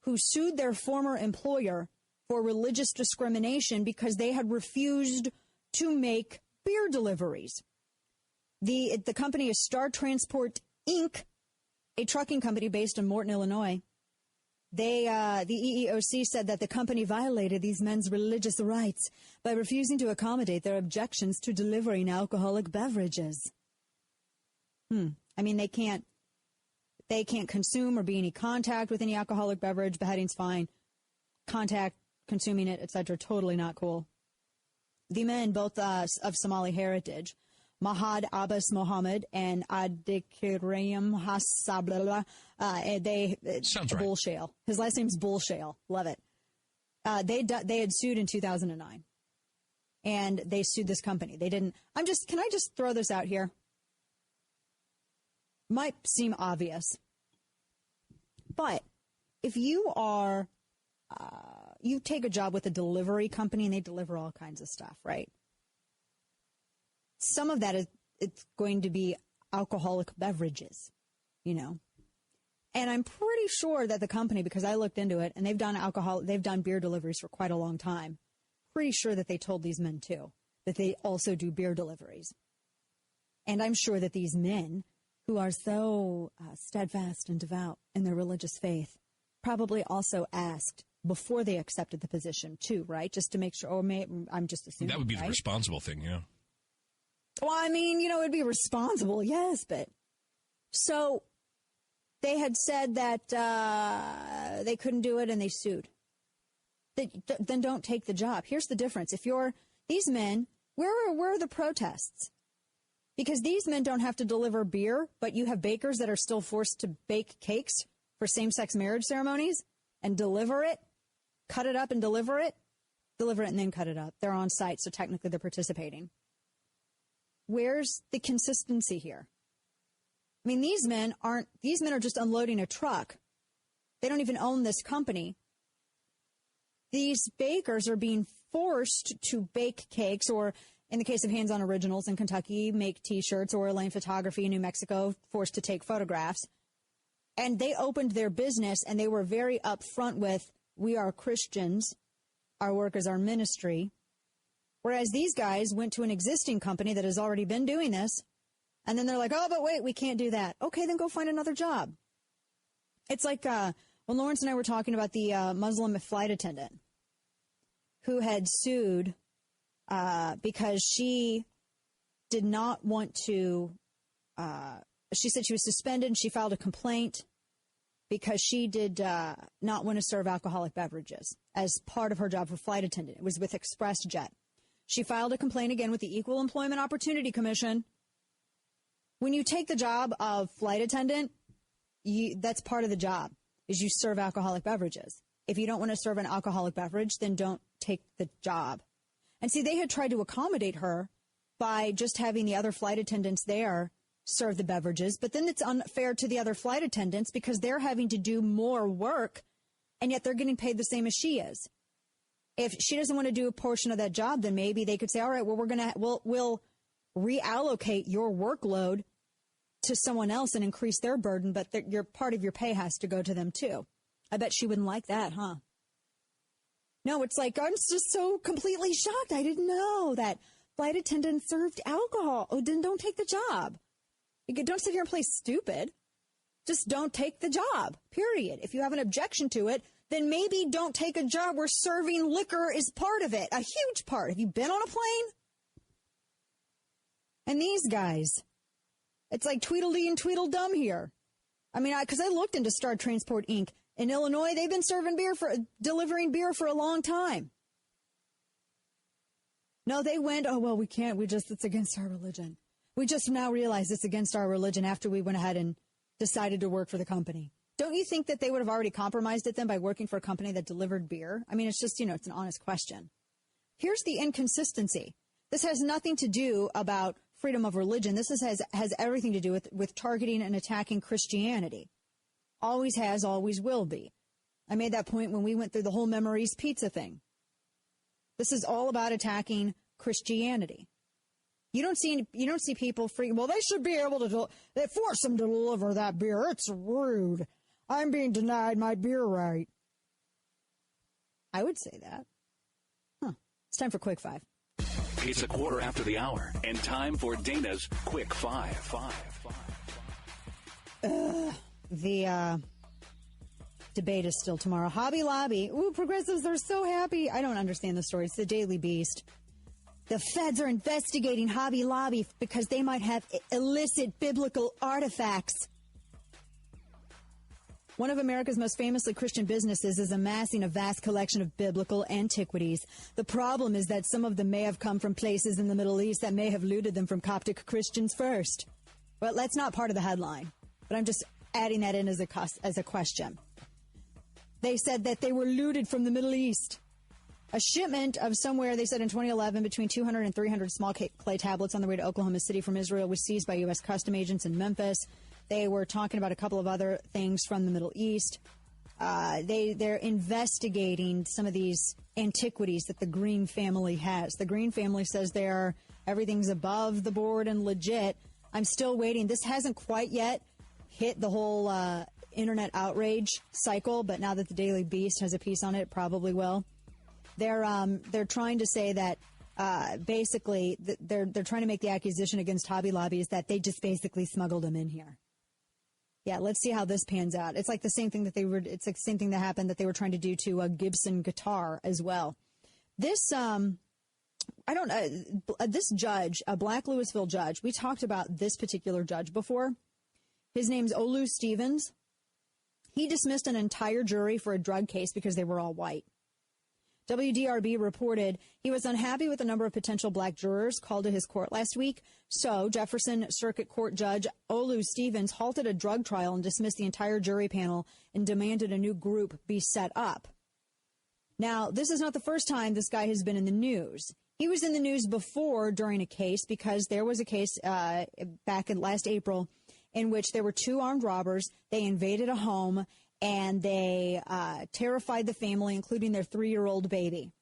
Speaker 1: who sued their former employer for religious discrimination because they had refused to make beer deliveries. The company is Star Transport, Inc., a trucking company based in Morton, Illinois. The EEOC said that the company violated these men's religious rights by refusing to accommodate their objections to delivering alcoholic beverages. I mean, they can't consume or be any contact with any alcoholic beverage. Beheading's fine. Contact, consuming it, etc. Totally not cool. The men, both of Somali heritage, Mahad Abbas Mohammed and Adikiriam Hassabla,
Speaker 8: sounds right.
Speaker 1: Bullshale. His last name's Bullshale. Love it. They had sued in 2009, and they sued this company. They didn't. Can I just throw this out here? Might seem obvious, but if you are, you take a job with a delivery company and they deliver all kinds of stuff, right? Some of that it's going to be alcoholic beverages, and I'm pretty sure that the company, because I looked into it and they've done beer deliveries for quite a long time. Pretty sure that they told these men too, that they also do beer deliveries. And I'm sure that these men, who are so steadfast and devout in their religious faith, probably also asked before they accepted the position too, right? Just to make sure, I'm just assuming.
Speaker 8: That would be
Speaker 1: right?
Speaker 8: the responsible thing, yeah.
Speaker 1: Well, I mean, it'd be responsible, yes, but. So they had said that they couldn't do it and they sued. Then don't take the job. Here's the difference. If these men, where are the protests? Because these men don't have to deliver beer, but you have bakers that are still forced to bake cakes for same-sex marriage ceremonies and deliver it, cut it up and deliver it and then cut it up. They're on site, so technically they're participating. Where's the consistency here? I mean, these men are just unloading a truck. They don't even own this company. These bakers are being forced to bake cakes, or in the case of Hands On Originals in Kentucky, make T-shirts, or Elaine Photography in New Mexico, forced to take photographs. And they opened their business, and they were very upfront with, we are Christians, our work is our ministry. Whereas these guys went to an existing company that has already been doing this, and then they're like, oh, but wait, we can't do that. Okay, then go find another job. It's like when Lawrence and I were talking about the Muslim flight attendant. who had sued because she did not want to, she said she was suspended and she filed a complaint because she did not want to serve alcoholic beverages as part of her job for flight attendant. It was with ExpressJet. She filed a complaint again with the Equal Employment Opportunity Commission. When you take the job of flight attendant, that's part of the job, is you serve alcoholic beverages. If you don't want to serve an alcoholic beverage, then don't take the job. And see, they had tried to accommodate her by just having the other flight attendants there serve the beverages, but then it's unfair to the other flight attendants because they're having to do more work, and yet they're getting paid the same as she is. If she doesn't want to do a portion of that job, then maybe they could say, all right, well, we'll reallocate your workload to someone else and increase their burden, but your part of your pay has to go to them too. I bet she wouldn't like that, huh? No, it's like, I'm just so completely shocked. I didn't know that flight attendants served alcohol. Oh, then don't take the job. Don't sit here and play stupid. Just don't take the job, period. If you have an objection to it, then maybe don't take a job where serving liquor is part of it, a huge part. Have you been on a plane? And these guys, it's like Tweedledee and Tweedledum here. I mean, because I looked into Star Transport, Inc. In Illinois, they've been delivering beer for a long time. No, they went, oh, well, we can't. It's against our religion. We just now realize it's against our religion after we went ahead and decided to work for the company. Don't you think that they would have already compromised it then by working for a company that delivered beer? I mean, it's just, it's an honest question. Here's the inconsistency. This has nothing to do about freedom of religion. This has everything to do with targeting and attacking Christianity. Always has, always will be. I made that point when we went through the whole Memories Pizza thing. This is all about attacking Christianity. You don't see people free. Well, they should be able to. They force them to deliver that beer. It's rude. I'm being denied my beer right. I would say that. Huh. It's time for Quick Five.
Speaker 6: It's a quarter after the hour, and time for Dana's Quick Five.
Speaker 1: The debate is still tomorrow. Hobby Lobby. Ooh, progressives are so happy. I don't understand the story. It's the Daily Beast. The feds are investigating Hobby Lobby because they might have illicit biblical artifacts. One of America's most famously Christian businesses is amassing a vast collection of biblical antiquities. The problem is that some of them may have come from places in the Middle East that may have looted them from Coptic Christians first. Well, that's not part of the headline, but I'm just adding that in as a question. They said that they were looted from the Middle East. A shipment of somewhere, they said in 2011, between 200 and 300 small clay tablets on the way to Oklahoma City from Israel was seized by U.S. custom agents in Memphis. They were talking about a couple of other things from the Middle East. They're investigating some of these antiquities that the Green family has. The Green family says everything's above the board and legit. I'm still waiting. This hasn't quite yet hit the whole internet outrage cycle, but now that the Daily Beast has a piece on it, it probably will. They're trying to say that basically they're trying to make the accusation against Hobby Lobby is that they just basically smuggled them in here. Yeah, let's see how this pans out. It's like the same thing it's like the same thing that happened that they were trying to do to a Gibson guitar as well. This this judge, a Black Louisville judge, we talked about this particular judge before. His name's Olu Stevens. He dismissed an entire jury for a drug case because they were all white. WDRB reported he was unhappy with the number of potential black jurors called to his court last week. So Jefferson Circuit Court Judge Olu Stevens halted a drug trial and dismissed the entire jury panel and demanded a new group be set up. Now, this is not the first time this guy has been in the news. He was in the news before during a case because there was a case back in last April in which there were two armed robbers. They invaded a home and they terrified the family, including their 3-year-old baby.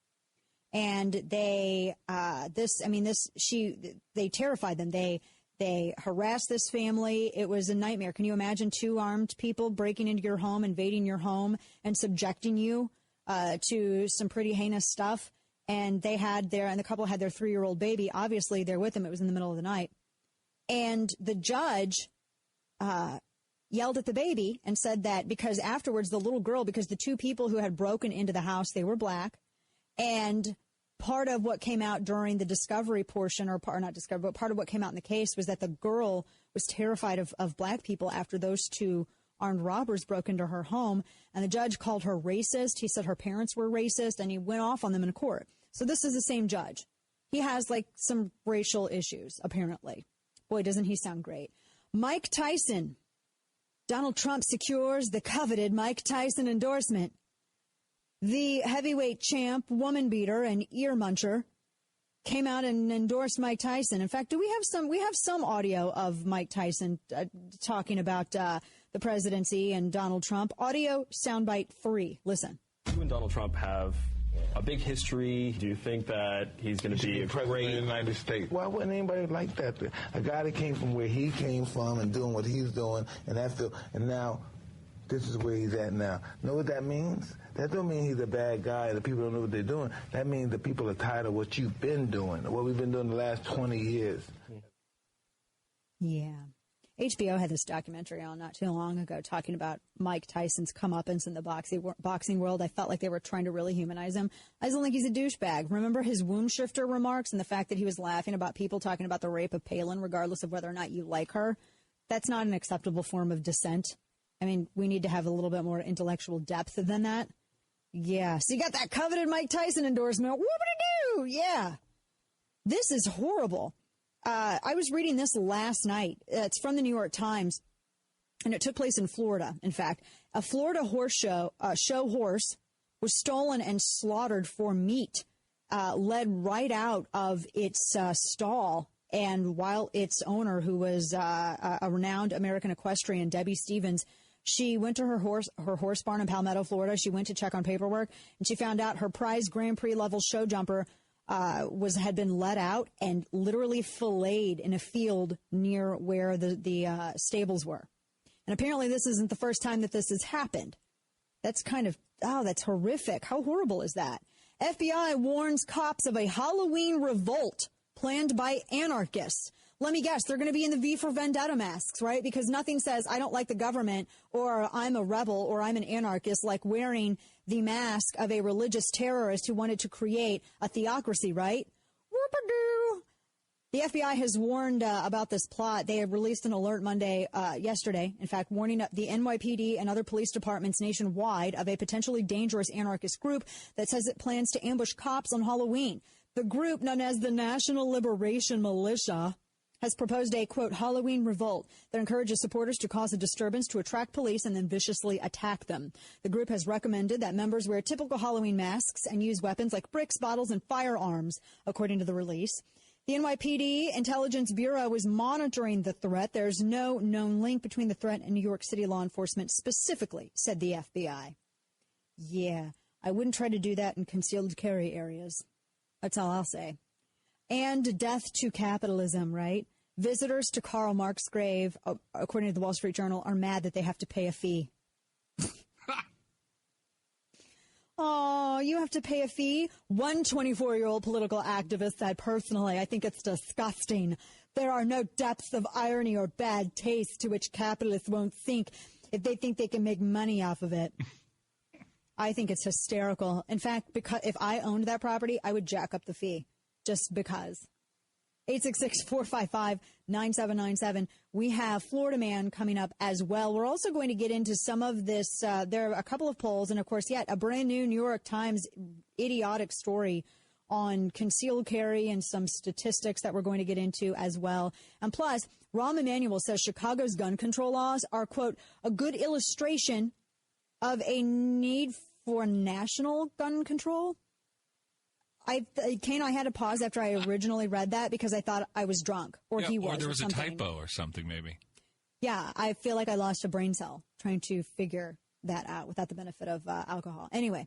Speaker 1: And they terrified them. They harassed this family. It was a nightmare. Can you imagine 2 armed people breaking into your home, invading your home, and subjecting you to some pretty heinous stuff? And the couple had their 3-year-old baby. Obviously, they're with them. It was in the middle of the night. And the judge yelled at the baby and said that because afterwards the little girl, because the 2 people who had broken into the house, they were black, And part of what came out during the discovery portion, or not discovery, but part of what came out in the case was that the girl was terrified of black people after those two armed robbers broke into her home. And the judge called her racist. He said her parents were racist, and he went off on them in court. So this is the same judge. He has like some racial issues, apparently. Boy, doesn't he sound great. Mike Tyson. Donald Trump secures the coveted Mike Tyson endorsement. The heavyweight champ, woman beater, and ear muncher came out and endorsed Mike Tyson. In fact, we have some audio of Mike Tyson talking about the presidency and Donald Trump. Audio soundbite 3. Listen.
Speaker 13: You and Donald Trump have a big history. Do you think that he's going to be a
Speaker 14: president of the United States? Why wouldn't anybody like that? A guy that came from where he came from and doing what he's doing, and now this is where he's at now. Know what that means? That don't mean he's a bad guy and the people don't know what they're doing. That means the people are tired of what you've been doing, what we've been doing the last 20 years.
Speaker 1: Yeah. HBO had this documentary on not too long ago talking about Mike Tyson's comeuppance in the boxing world. I felt like they were trying to really humanize him. I just don't think he's a douchebag. Remember his womb shifter remarks and the fact that he was laughing about people talking about the rape of Palin, regardless of whether or not you like her? That's not an acceptable form of dissent. I mean, we need to have a little bit more intellectual depth than that. Yeah. So you got that coveted Mike Tyson endorsement. Whoop-a-doo! Yeah. This is horrible. I was reading this last night. It's from the New York Times, and it took place in Florida. In fact, a Florida horse show horse was stolen and slaughtered for meat, led right out of its stall. And while its owner, who was a renowned American equestrian, Debbie Stevens, she went to her horse barn in Palmetto, Florida. She went to check on paperwork, and she found out her prize Grand Prix level show jumper had been let out and literally filleted in a field near where the stables were. And apparently this isn't the first time that this has happened. That's that's horrific. How horrible is that? FBI warns cops of a Halloween revolt planned by anarchists. Let me guess, they're going to be in the V for Vendetta masks, right? Because nothing says I don't like the government or I'm a rebel or I'm an anarchist like wearing the mask of a religious terrorist who wanted to create a theocracy, right? Whoop-a-doo. The FBI has warned about this plot. They have released an alert yesterday, in fact, warning the NYPD and other police departments nationwide of a potentially dangerous anarchist group that says it plans to ambush cops on Halloween. The group, known as the National Liberation Militia, has proposed a, quote, Halloween revolt that encourages supporters to cause a disturbance to attract police and then viciously attack them. The group has recommended that members wear typical Halloween masks and use weapons like bricks, bottles, and firearms, according to the release. The NYPD Intelligence Bureau is monitoring the threat. There's no known link between the threat and New York City law enforcement specifically, said the FBI. Yeah, I wouldn't try to do that in concealed carry areas. That's all I'll say. And death to capitalism, right? Visitors to Karl Marx's grave, according to the Wall Street Journal, are mad that they have to pay a fee. Oh, you have to pay a fee? One 24-year-old political activist said, personally, I think it's disgusting. There are no depths of irony or bad taste to which capitalists won't sink if they think they can make money off of it. I think it's hysterical. In fact, because if I owned that property, I would jack up the fee. Just because. 866-455-9797. We have Florida Man coming up as well. We're also going to get into some of this. There are a couple of polls and, of course, yet a brand new New York Times idiotic story on concealed carry and some statistics that we're going to get into as well. And plus, Rahm Emanuel says Chicago's gun control laws are, quote, a good illustration of a need for national gun control. I had to pause after I originally read that because I thought I was drunk, or he was.
Speaker 8: Or there was
Speaker 1: a
Speaker 8: typo or something, maybe.
Speaker 1: Yeah, I feel like I lost a brain cell trying to figure that out without the benefit of alcohol. Anyway,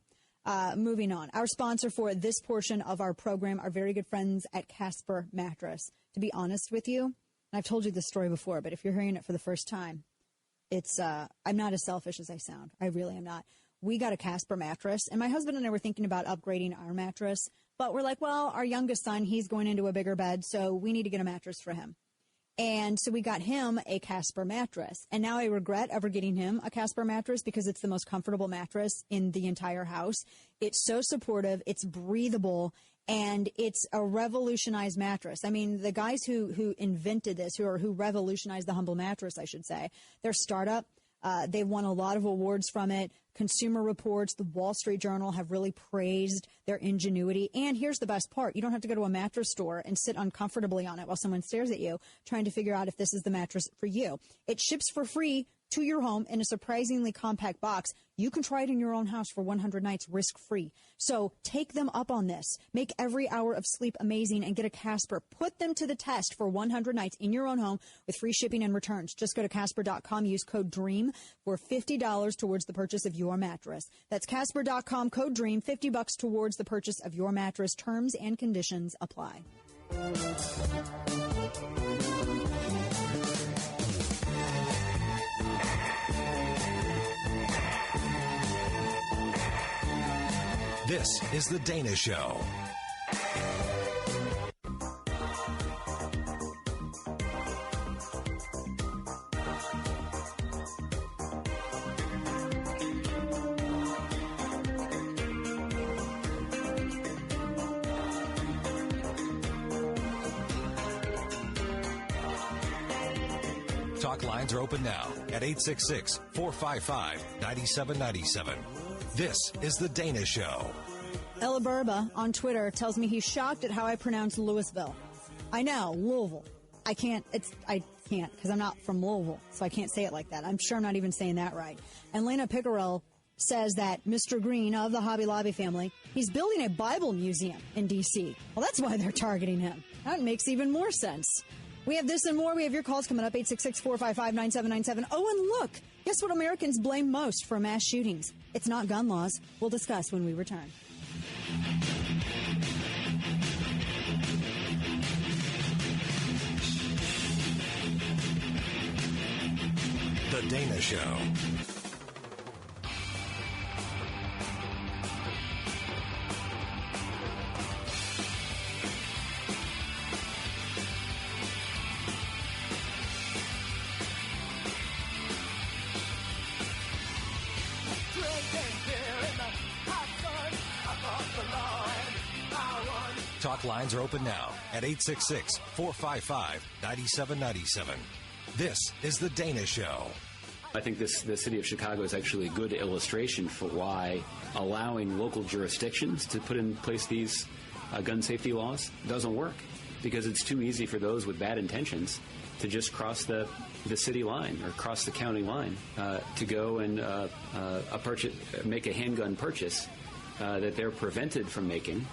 Speaker 1: moving on. Our sponsor for this portion of our program are very good friends at Casper Mattress. To be honest with you, and I've told you this story before, but if you're hearing it for the first time, it's I'm not as selfish as I sound. I really am not. We got a Casper mattress, and my husband and I were thinking about upgrading our mattress. But we're like, well, our youngest son, he's going into a bigger bed, so we need to get a mattress for him. And so we got him a Casper mattress. And now I regret ever getting him a Casper mattress because it's the most comfortable mattress in the entire house. It's so supportive. It's breathable. And it's a revolutionized mattress. I mean, the guys who invented this, who revolutionized the humble mattress, I should say, their startup, they won a lot of awards from it. Consumer Reports, the Wall Street Journal have really praised their ingenuity. And here's the best part. You don't have to go to a mattress store and sit uncomfortably on it while someone stares at you trying to figure out if this is the mattress for you. It ships for free to your home in a surprisingly compact box. You can try it in your own house for 100 nights risk-free. So take them up on this. Make every hour of sleep amazing and get a Casper. Put them to the test for 100 nights in your own home with free shipping and returns. Just go to Casper.com, use code DREAM for $50 towards the purchase of your mattress. That's Casper.com, code DREAM, $50 towards the purchase of your mattress. Terms and conditions apply.
Speaker 6: This is The Dana Show. Talk lines are open now at 866-455-9797. This is The Dana Show.
Speaker 1: Ella Burba on Twitter tells me he's shocked at how I pronounce Louisville. I know, Louisville. I can't because I'm not from Louisville, so I can't say it like that. I'm sure I'm not even saying that right. And Lena Pickerel says that Mr. Green of the Hobby Lobby family, he's building a Bible museum in D.C. Well, that's why they're targeting him. That makes even more sense. We have this and more. We have your calls coming up, 866-455-9797. Oh, and look, guess what Americans blame most for mass shootings? It's not gun laws. We'll discuss when we return.
Speaker 6: The Dana Show. Talk lines are open now at 866-455-9797. This is The Dana Show.
Speaker 15: I think the city of Chicago is actually a good illustration for why allowing local jurisdictions to put in place these gun safety laws doesn't work, because it's too easy for those with bad intentions to just cross the city line or cross the county line to go and make a handgun purchase that they're prevented from making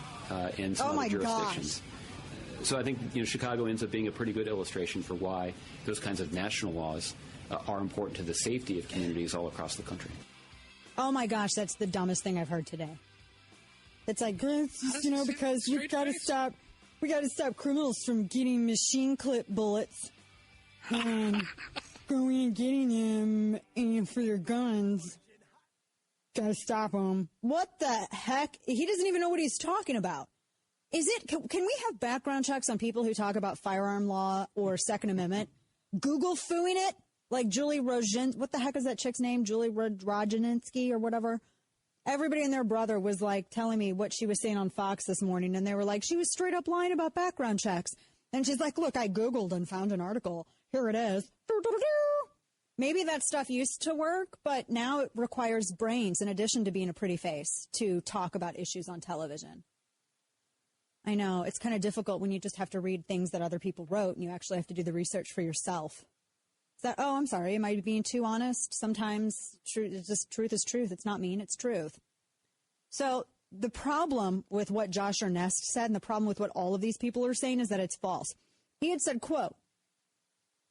Speaker 15: in some other jurisdictions.
Speaker 1: Gosh.
Speaker 15: So I think Chicago ends up being a pretty good illustration for why those kinds of national laws are important to the safety of communities all across the country.
Speaker 1: Oh my gosh, that's the dumbest thing I've heard today. It's like, because we got to stop criminals from getting machine clip bullets and going and getting them for their guns. Got to stop them. What the heck? He doesn't even know what he's talking about. Can we have background checks on people who talk about firearm law or Second Amendment? Google fooing it? Like Julie Rogen, what the heck is that chick's name? Julie Rodzinski or whatever. Everybody and their brother was like telling me what she was saying on Fox this morning. And they were like, she was straight up lying about background checks. And she's like, look, I Googled and found an article. Here it is. Maybe that stuff used to work, but now it requires brains in addition to being a pretty face to talk about issues on television. I know it's kind of difficult when you just have to read things that other people wrote and you actually have to do the research for yourself. I'm sorry, am I being too honest? Sometimes truth is truth. It's not mean, it's truth. So the problem with what Josh Earnest said and the problem with what all of these people are saying is that it's false. He had said, quote,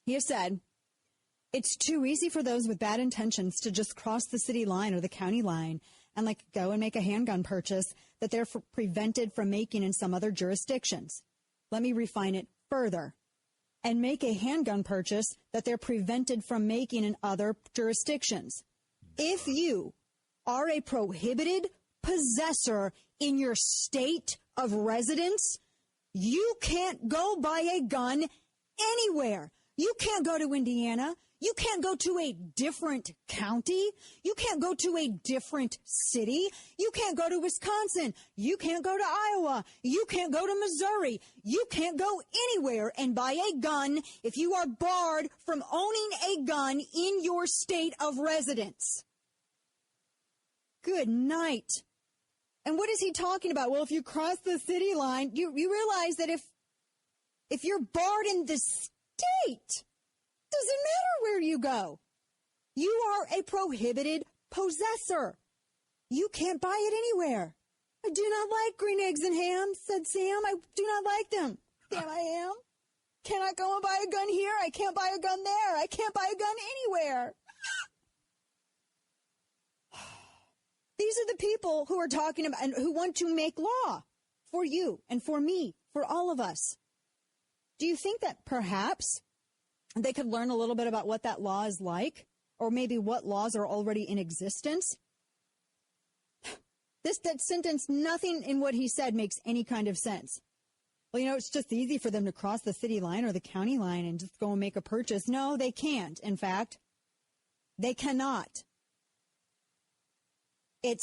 Speaker 1: it's too easy for those with bad intentions to just cross the city line or the county line and go and make a handgun purchase that they're prevented from making in some other jurisdictions. Let me refine it further. And make a handgun purchase that they're prevented from making in other jurisdictions. If you are a prohibited possessor in your state of residence, you can't go buy a gun anywhere. You can't go to Indiana. You can't go to a different county. You can't go to a different city. You can't go to Wisconsin. You can't go to Iowa. You can't go to Missouri. You can't go anywhere and buy a gun if you are barred from owning a gun in your state of residence. Good night. And what is he talking about? Well, if you cross the city line, you realize that if you're barred in the state, doesn't matter where you go. You are a prohibited possessor. You can't buy it anywhere. I do not like green eggs and ham, said Sam. I do not like them. Damn, I am. Cannot go and buy a gun here. I can't buy a gun there. I can't buy a gun anywhere. These are the people who are talking about and who want to make law for you and for me, for all of us. Do you think that perhaps they could learn a little bit about what that law is like, or maybe what laws are already in existence? That sentence, nothing in what he said makes any kind of sense. Well, it's just easy for them to cross the city line or the county line and just go and make a purchase. No, they can't. In fact, they cannot. It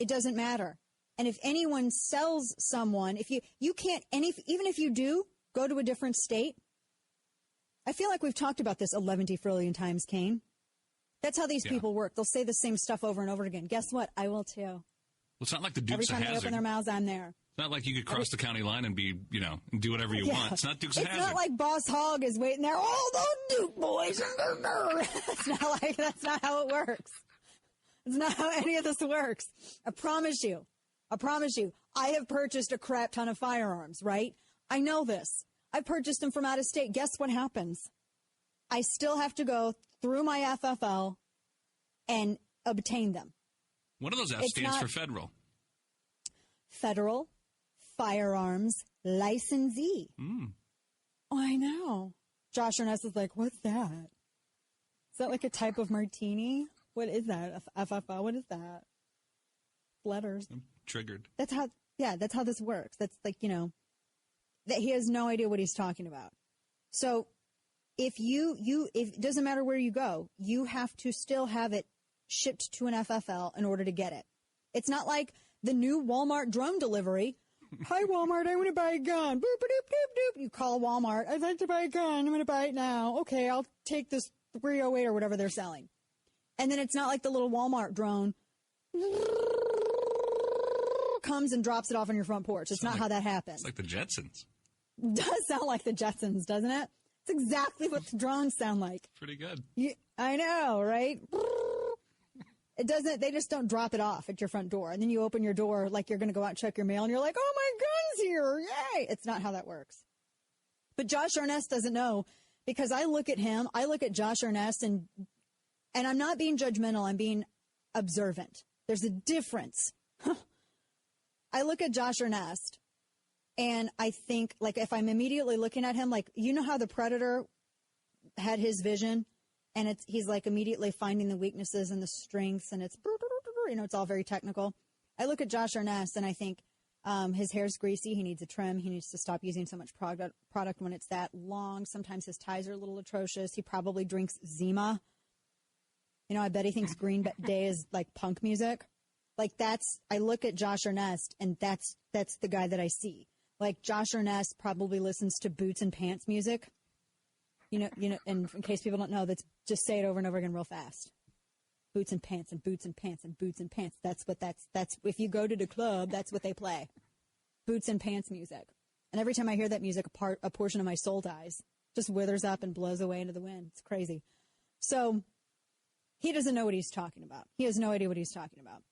Speaker 1: doesn't matter. And if anyone sells someone, if you can't, even if you do go to a different state, I feel like we've talked about this 11 trillion times, Kane. That's how these people work. They'll say the same stuff over and over again. Guess what? I will too.
Speaker 8: Well, it's not like the Dukes
Speaker 1: Every time
Speaker 8: of Hazzard.
Speaker 1: they open their mouths, I'm there.
Speaker 8: It's not like you could cross the county line and be, and do whatever you want. It's not Dukes of Hazzard.
Speaker 1: It's not like Boss Hogg is waiting there. Oh, those Duke boys. That's not how it works. It's not how any of this works. I promise you. I have purchased a crap ton of firearms, right? I know this. I purchased them from out of state. Guess what happens? I still have to go through my FFL and obtain them.
Speaker 8: One of those F stands for federal.
Speaker 1: Federal Firearms Licensee.
Speaker 8: Mm.
Speaker 1: Oh, I know. Josh Ernest is like, what's that? Is that like a type of martini? What is that? FFL? What is that? Letters.
Speaker 8: I'm triggered.
Speaker 1: That's how this works. That's like, that he has no idea what he's talking about. So if it doesn't matter where you go, you have to still have it shipped to an FFL in order to get it. It's not like the new Walmart drone delivery. Hi, Walmart, I want to buy a gun. Boop, doop, doop, doop. You call Walmart. I'd like to buy a gun. I'm going to buy it now. Okay, I'll take this 308 or whatever they're selling. And then it's not like the little Walmart drone comes and drops it off on your front porch. It's not how that happens.
Speaker 8: It's like the Jetsons.
Speaker 1: It does sound like the Jetsons, doesn't it? It's exactly what the drones sound like.
Speaker 8: Pretty good.
Speaker 1: I know, right? It doesn't. They just don't drop it off at your front door. And then you open your door like you're going to go out and check your mail. And you're like, oh, my gun's here. Yay. It's not how that works. But Josh Ernest doesn't know, because I look at him. I look at Josh Ernest and I'm not being judgmental. I'm being observant. There's a difference. I look at Josh Ernest and I think, like, if I'm immediately looking at him, like, you know how the Predator had his vision and he's like immediately finding the weaknesses and the strengths, and it's all very technical. I look at Josh Ernest and I think his hair's greasy. He needs a trim. He needs to stop using so much product when it's that long. Sometimes his ties are a little atrocious. He probably drinks Zima. I bet he thinks Green Day is like punk music. Like, I look at Josh Ernest and that's the guy that I see. Like, Josh Ernest probably listens to Boots and Pants music. And in case people don't know, just say it over and over again real fast. Boots and pants and boots and pants and boots and pants. That's if you go to the club, that's what they play. Boots and pants music. And every time I hear that music, a portion of my soul dies. Just withers up and blows away into the wind. It's crazy. So he doesn't know what he's talking about. He has no idea what he's talking about.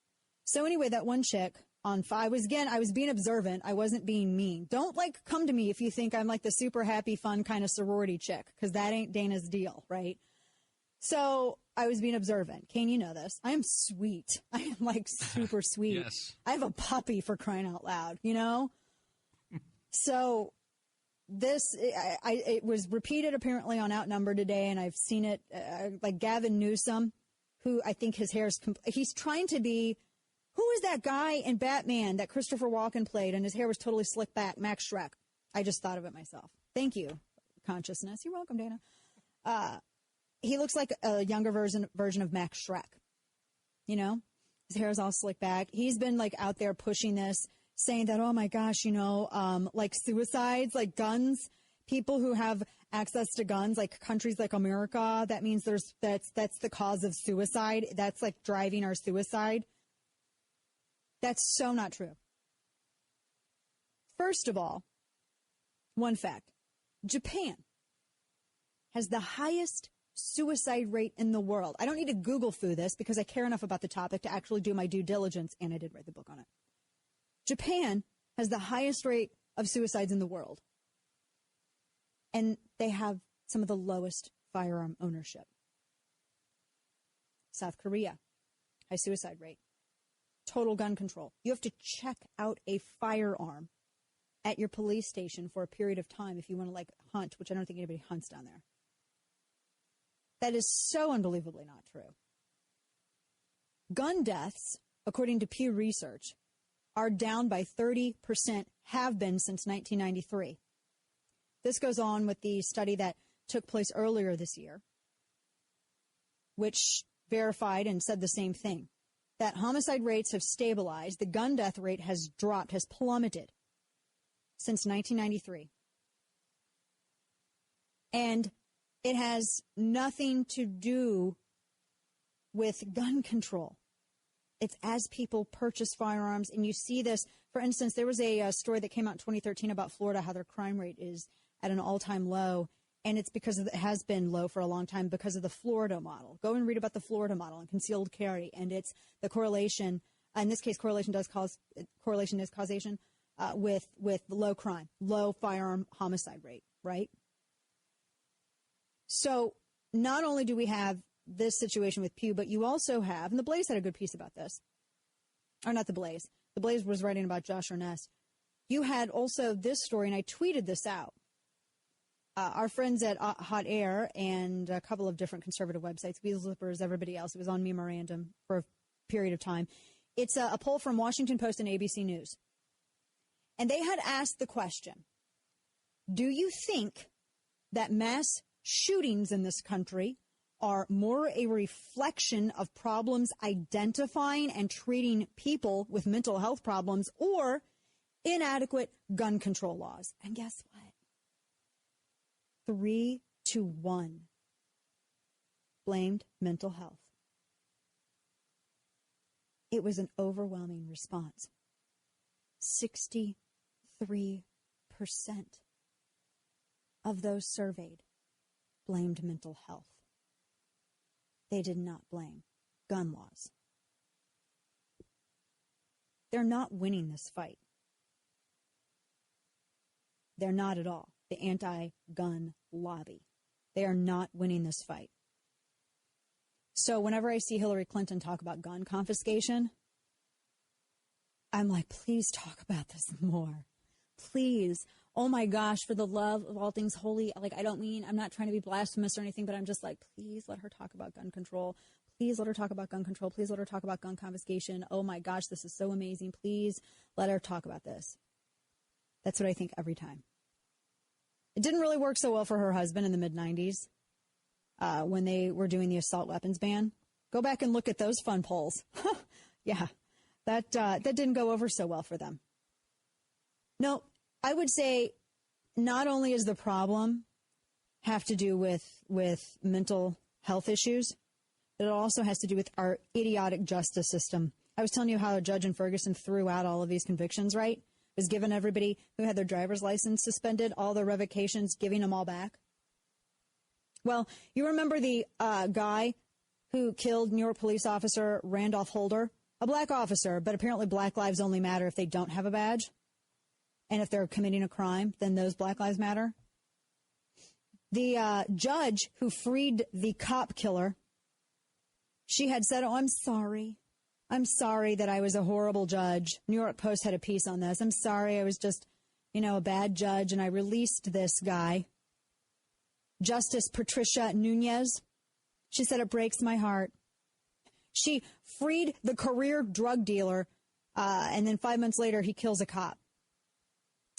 Speaker 1: So anyway, that one chick on I was being observant. I wasn't being mean. Don't come to me if you think I'm like the super happy, fun kind of sorority chick, because that ain't Dana's deal, right? So I was being observant. Kane, you know this. I am sweet. I am like super sweet.
Speaker 8: Yes.
Speaker 1: I have a puppy, for crying out loud, So it was repeated apparently on Outnumbered today, and I've seen it like Gavin Newsom, who I think his hair is he's trying to be. Who is that guy in Batman that Christopher Walken played and his hair was totally slicked back? Max Schreck. I just thought of it myself. Thank you. consciousness. You're welcome, Dana. He looks like a younger version of Max Schreck. You know, his hair is all slicked back. He's been like out there pushing this, saying that, oh my gosh, you know, like suicides, like guns, people who have access to guns, like countries like America, that means that's the cause of suicide. That's like driving our suicide. That's so not true. First of all, one fact, Japan has the highest suicide rate in the world. I don't need to Google foo this because I care enough about the topic to actually do my due diligence, and I did write the book on it. Japan has the highest rate of suicides in the world, and they have some of the lowest firearm ownership. South Korea, high suicide rate. Total gun control. You have to check out a firearm at your police station for a period of time if you want to like hunt, which I don't think anybody hunts down there. That is so unbelievably not true. Gun deaths, according to Pew Research, are down by 30%, have been since 1993. This goes on with the study that took place earlier this year, which verified and said the same thing, that homicide rates have stabilized, the gun death rate has dropped, has plummeted since 1993. And it has nothing to do with gun control. It's as people purchase firearms, and you see this. For instance, there was a story that came out in 2013 about Florida, how their crime rate is at an all-time low, and it's because it has been low for a long time because of the Florida model. Go and read about the Florida model and concealed carry, and it's the correlation. In this case, correlation is causation with low crime, low firearm homicide rate, right? So not only do we have this situation with Pew, but you also have, and the Blaze had a good piece about this, or not the Blaze. The Blaze was writing about Josh Arness. You had also this story, and I tweeted this out. Our friends at Hot Air and a couple of different conservative websites, Weasel Zippers, everybody else, it was on Memorandum for a period of time. It's a poll from Washington Post and ABC News. And they had asked the question, do you think that mass shootings in this country are more a reflection of problems identifying and treating people with mental health problems or inadequate gun control laws? And guess what? 3-1 blamed mental health. It was an overwhelming response. 63% of those surveyed blamed mental health. They did not blame gun laws. They're not winning this fight. They're not at all. The anti-gun lobby. They are not winning this fight. So whenever I see Hillary Clinton talk about gun confiscation, I'm like, please talk about this more. Please. Oh my gosh, for the love of all things holy. Like, I'm not trying to be blasphemous or anything, but I'm just like, please let her talk about gun control. Please let her talk about gun control. Please let her talk about gun confiscation. Oh my gosh, this is so amazing. Please let her talk about this. That's what I think every time. It didn't really work so well for her husband in the mid-90s when they were doing the assault weapons ban. Go back and look at those fun polls. Yeah, that didn't go over so well for them. No, I would say not only is the problem have to do with mental health issues, but it also has to do with our idiotic justice system. I was telling you how a judge in Ferguson threw out all of these convictions, right? Was giving everybody who had their driver's license suspended all their revocations, giving them all back. Well, you remember the guy who killed New York police officer Randolph Holder, a black officer, but apparently black lives only matter if they don't have a badge. And if they're committing a crime, then those black lives matter. The judge who freed the cop killer, she had said, oh, I'm sorry. I'm sorry that I was a horrible judge. New York Post had a piece on this. I'm sorry I was just, a bad judge, and I released this guy. Justice Patricia Nunez, she said, it breaks my heart. She freed the career drug dealer, and then 5 months later, he kills a cop.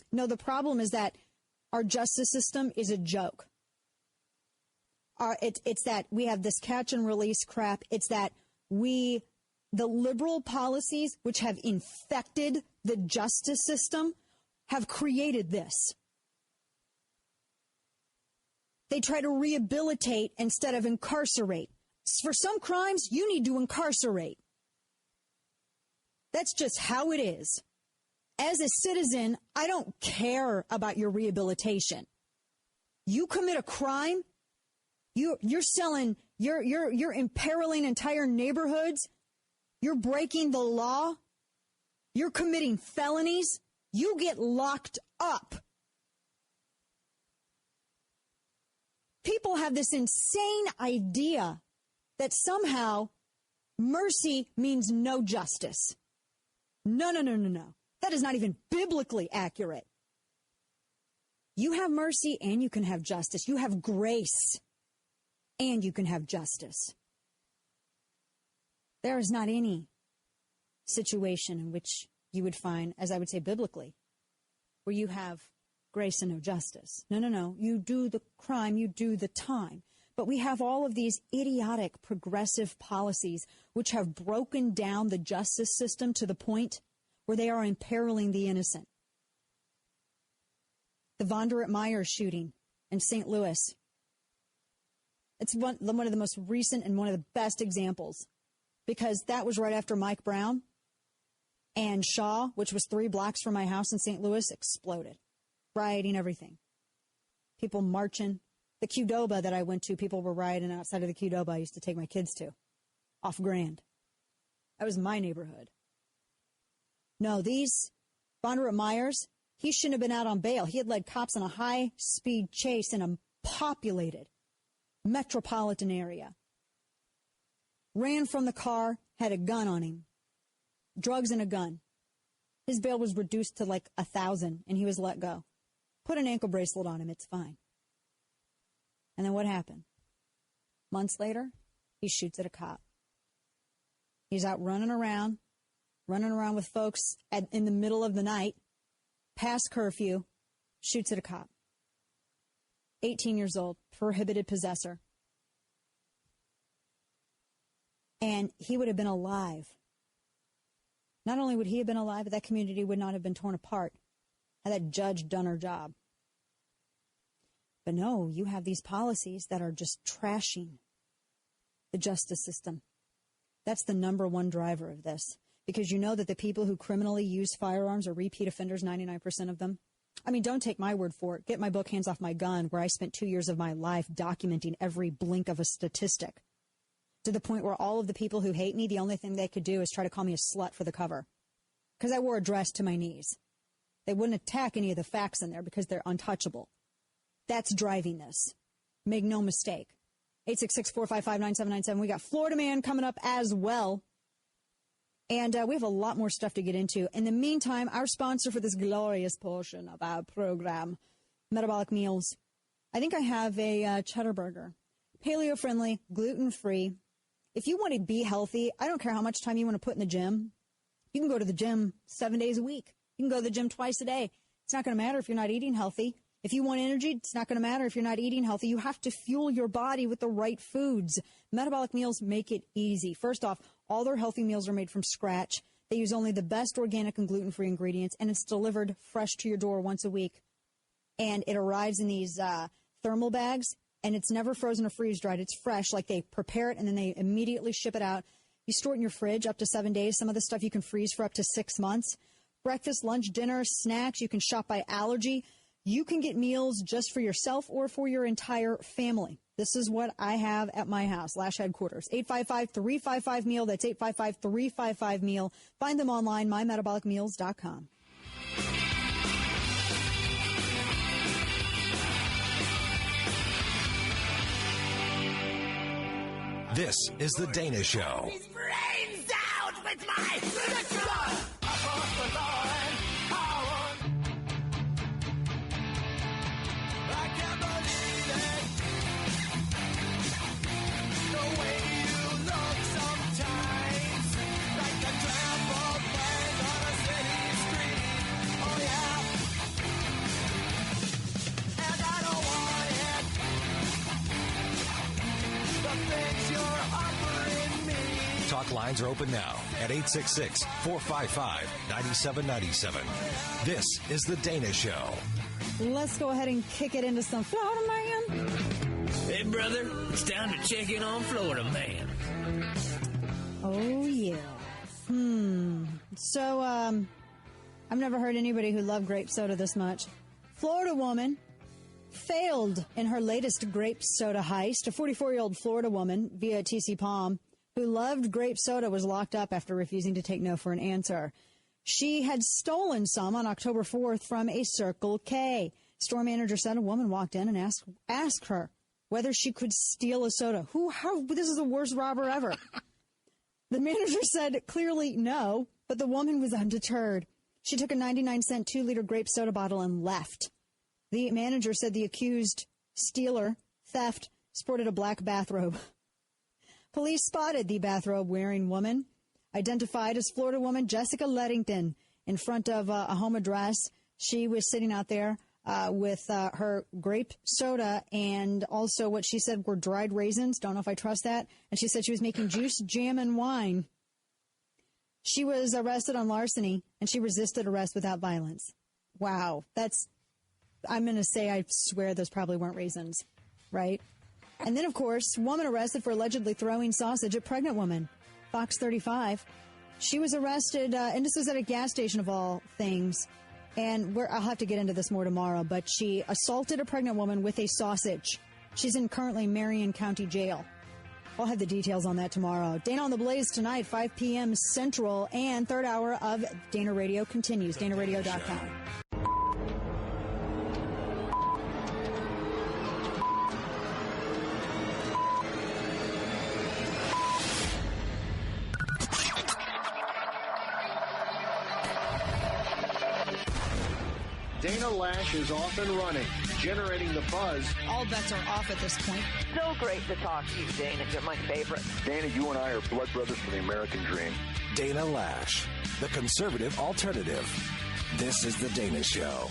Speaker 1: No, the problem is that our justice system is a joke. It's that we have this catch and release crap. It's that the liberal policies which have infected the justice system have created this. They try to rehabilitate instead of incarcerate. For some crimes, you need to incarcerate. That's just how it is. As a citizen, I don't care about your rehabilitation. You commit a crime, you're imperiling entire neighborhoods, you're breaking the law, you're committing felonies, you get locked up. People have this insane idea that somehow mercy means no justice. No. That is not even biblically accurate. You have mercy and you can have justice. You have grace and you can have justice. There is not any situation in which you would find, as I would say biblically, where you have grace and no justice. No. You do the crime, you do the time. But we have all of these idiotic progressive policies which have broken down the justice system to the point where they are imperiling the innocent. The Vonderett Myers shooting in St. Louis. It's one of the most recent and one of the best examples, because that was right after Mike Brown, and Shaw, which was 3 blocks from my house in St. Louis, exploded. Rioting, everything. People marching. The Qdoba that I went to, people were rioting outside of the Qdoba I used to take my kids to, off Grand. That was my neighborhood. No, these Vonderett Myers, he shouldn't have been out on bail. He had led cops on a high-speed chase in a populated metropolitan area. Ran from the car, had a gun on him. Drugs and a gun. His bail was reduced to like 1,000, and he was let go. Put an ankle bracelet on him, it's fine. And then what happened? Months later, he shoots at a cop. He's out running around with folks in the middle of the night, past curfew, shoots at a cop. 18 years old, prohibited possessor. And he would have been alive. Not only would he have been alive, but that community would not have been torn apart had that judge done her job. But no, you have these policies that are just trashing the justice system. That's the number one driver of this. Because you know that the people who criminally use firearms are repeat offenders, 99% of them. I mean, don't take my word for it. Get my book, Hands Off My Gun, where I spent 2 years of my life documenting every blink of a statistic. To the point where all of the people who hate me, the only thing they could do is try to call me a slut for the cover. Because I wore a dress to my knees. They wouldn't attack any of the facts in there because they're untouchable. That's driving this. Make no mistake. 866-455-9797. We got Florida Man coming up as well. And we have a lot more stuff to get into. In the meantime, our sponsor for this glorious portion of our program, Metabolic Meals. I think I have a cheddar burger. Paleo-friendly, gluten-free. If you want to be healthy, I don't care how much time you want to put in the gym. You can go to the gym 7 days a week. You can go to the gym twice a day. It's not going to matter if you're not eating healthy. If you want energy, it's not going to matter if you're not eating healthy. You have to fuel your body with the right foods. Metabolic Meals make it easy. First off, all their healthy meals are made from scratch. They use only the best organic and gluten-free ingredients, and it's delivered fresh to your door once a week. And it arrives in these thermal bags, and it's never frozen or freeze-dried. It's fresh, like they prepare it, and then they immediately ship it out. You store it in your fridge up to 7 days. Some of the stuff you can freeze for up to 6 months. Breakfast, lunch, dinner, snacks. You can shop by allergy. You can get meals just for yourself or for your entire family. This is what I have at my house, Lash headquarters. 855-355-MEAL. That's 855-355-MEAL. Find them online, mymetabolicmeals.com.
Speaker 6: This is The Dana Show.
Speaker 10: His brains out with my prediction! Up off the line, I can't believe it. The way you look sometimes, like a trampled flag on a city street. Oh yeah.
Speaker 6: Talk lines are open now at 866-455-9797. This is The Dana Show.
Speaker 1: Let's go ahead and kick it into some Florida man.
Speaker 16: Hey, brother, it's time to check in on Florida man.
Speaker 1: Oh, yeah. So, I've never heard anybody who loved grape soda this much. Florida woman failed in her latest grape soda heist. A 44-year-old Florida woman via TC Palm who loved grape soda was locked up after refusing to take no for an answer. She had stolen some on October 4th from a Circle K. Store manager said a woman walked in and asked her whether she could steal a soda. This is the worst robber ever. The manager said clearly no, but the woman was undeterred. She took a 99-cent 2-liter grape soda bottle and left. The manager said the accused theft, sported a black bathrobe. Police spotted the bathrobe-wearing woman, identified as Florida woman Jessica Lettington, in front of a home address. She was sitting out there with her grape soda and also what she said were dried raisins. Don't know if I trust that. And she said she was making juice, jam, and wine. She was arrested on larceny, and she resisted arrest without violence. Wow. I'm going to say I swear those probably weren't raisins, right? And then, of course, woman arrested for allegedly throwing sausage at pregnant woman. Fox 35. She was arrested, and this was at a gas station of all things. And I'll have to get into this more tomorrow, but she assaulted a pregnant woman with a sausage. She's in currently Marion County Jail. I'll have the details on that tomorrow. Dana on the Blaze tonight, 5 p.m. Central, and third hour of Dana Radio continues. DanaRadio.com.
Speaker 2: Dana Lash is off and running, generating the buzz.
Speaker 3: All bets are off at this point.
Speaker 4: So great to talk to you, Dana. You're my favorite.
Speaker 5: Dana, you and I are blood brothers for the American dream.
Speaker 6: Dana Lash, the conservative alternative. This is The Dana Show.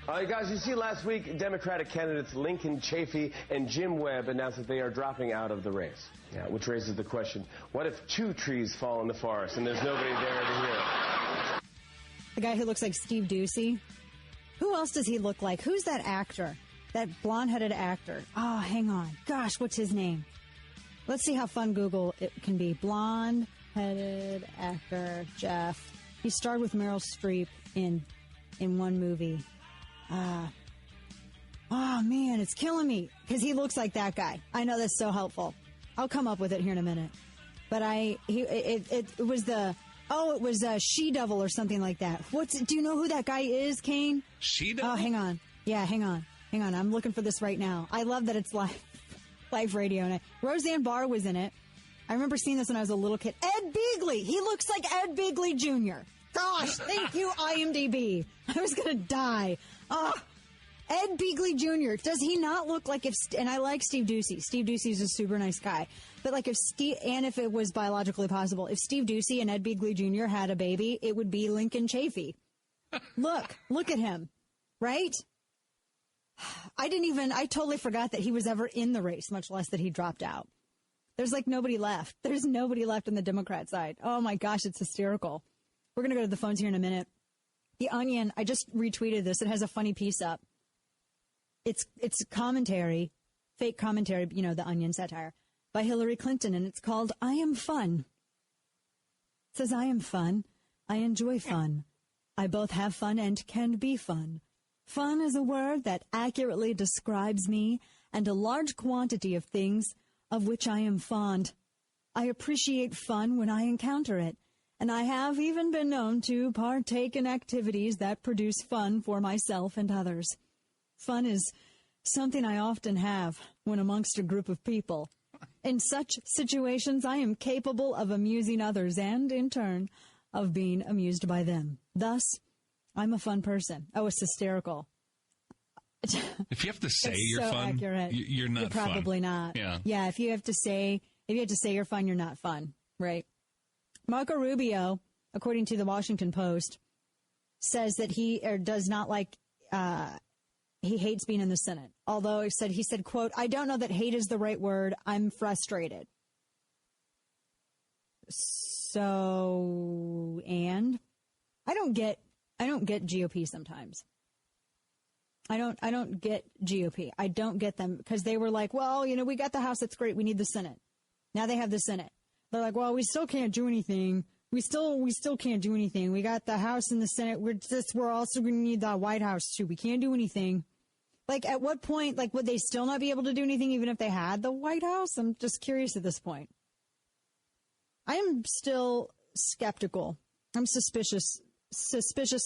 Speaker 17: Guys, you see last week, Democratic candidates Lincoln Chafee and Jim Webb announced that they are dropping out of the race. Yeah, which raises the question, what if 2 trees fall in the forest and there's nobody there to hear?
Speaker 1: The guy who looks like Steve Ducey. Who else does he look like? Who's that actor? That blonde-headed actor. Oh, hang on. Gosh, what's his name? Let's see how fun Google it can be. Blonde-headed actor, Jeff. He starred with Meryl Streep in one movie. Oh, man, it's killing me. Because he looks like that guy. I know that's so helpful. I'll come up with it here in a minute. But it was She-Devil or something like that. Do you know who that guy is, Kane?
Speaker 8: She-Devil?
Speaker 1: Oh, hang on. Yeah, hang on. I'm looking for this right now. I love that it's live radio. And Roseanne Barr was in it. I remember seeing this when I was a little kid. Ed Begley. He looks like Ed Begley Jr. Gosh, thank you, IMDb. I was going to die. Ed Begley Jr. Does he not look like and I like Steve Ducey. Steve Ducey's a super nice guy. But like if it was biologically possible, if Steve Ducey and Ed Begley Jr. had a baby, it would be Lincoln Chafee. Look at him, right? I totally forgot that he was ever in the race, much less that he dropped out. There's like nobody left. There's nobody left on the Democrat side. Oh my gosh, it's hysterical. We're going to go to the phones here in a minute. The Onion, I just retweeted this. It has a funny piece up. It's commentary, fake commentary, the Onion satire, by Hillary Clinton, and it's called I Am Fun. It says, I am fun. I enjoy fun. I both have fun and can be fun. Fun is a word that accurately describes me and a large quantity of things of which I am fond. I appreciate fun when I encounter it, and I have even been known to partake in activities that produce fun for myself and others. Fun is something I often have when amongst a group of people. In such situations, I am capable of amusing others and, in turn, of being amused by them. Thus, I'm a fun person. Oh, it's hysterical.
Speaker 8: If you have to say you're
Speaker 1: so
Speaker 8: fun,
Speaker 1: accurate.
Speaker 8: You're not
Speaker 1: You're probably
Speaker 8: fun.
Speaker 1: not. Yeah, if you have to say you're fun, you're not fun, right? Marco Rubio, according to the Washington Post, says that he does not like he hates being in the Senate. Although he said, quote, I don't know that hate is the right word. I'm frustrated. So, and I don't get GOP sometimes. I don't get GOP. I don't get them because they were like, well, we got the House. That's great. We need the Senate. Now they have the Senate. They're like, well, we still can't do anything. We still can't do anything. We got the House and the Senate. We're also going to need the White House too. We can't do anything. Like, at what point, like, would they still not be able to do anything even if they had the White House? I'm just curious at this point. I am still skeptical. I'm suspicious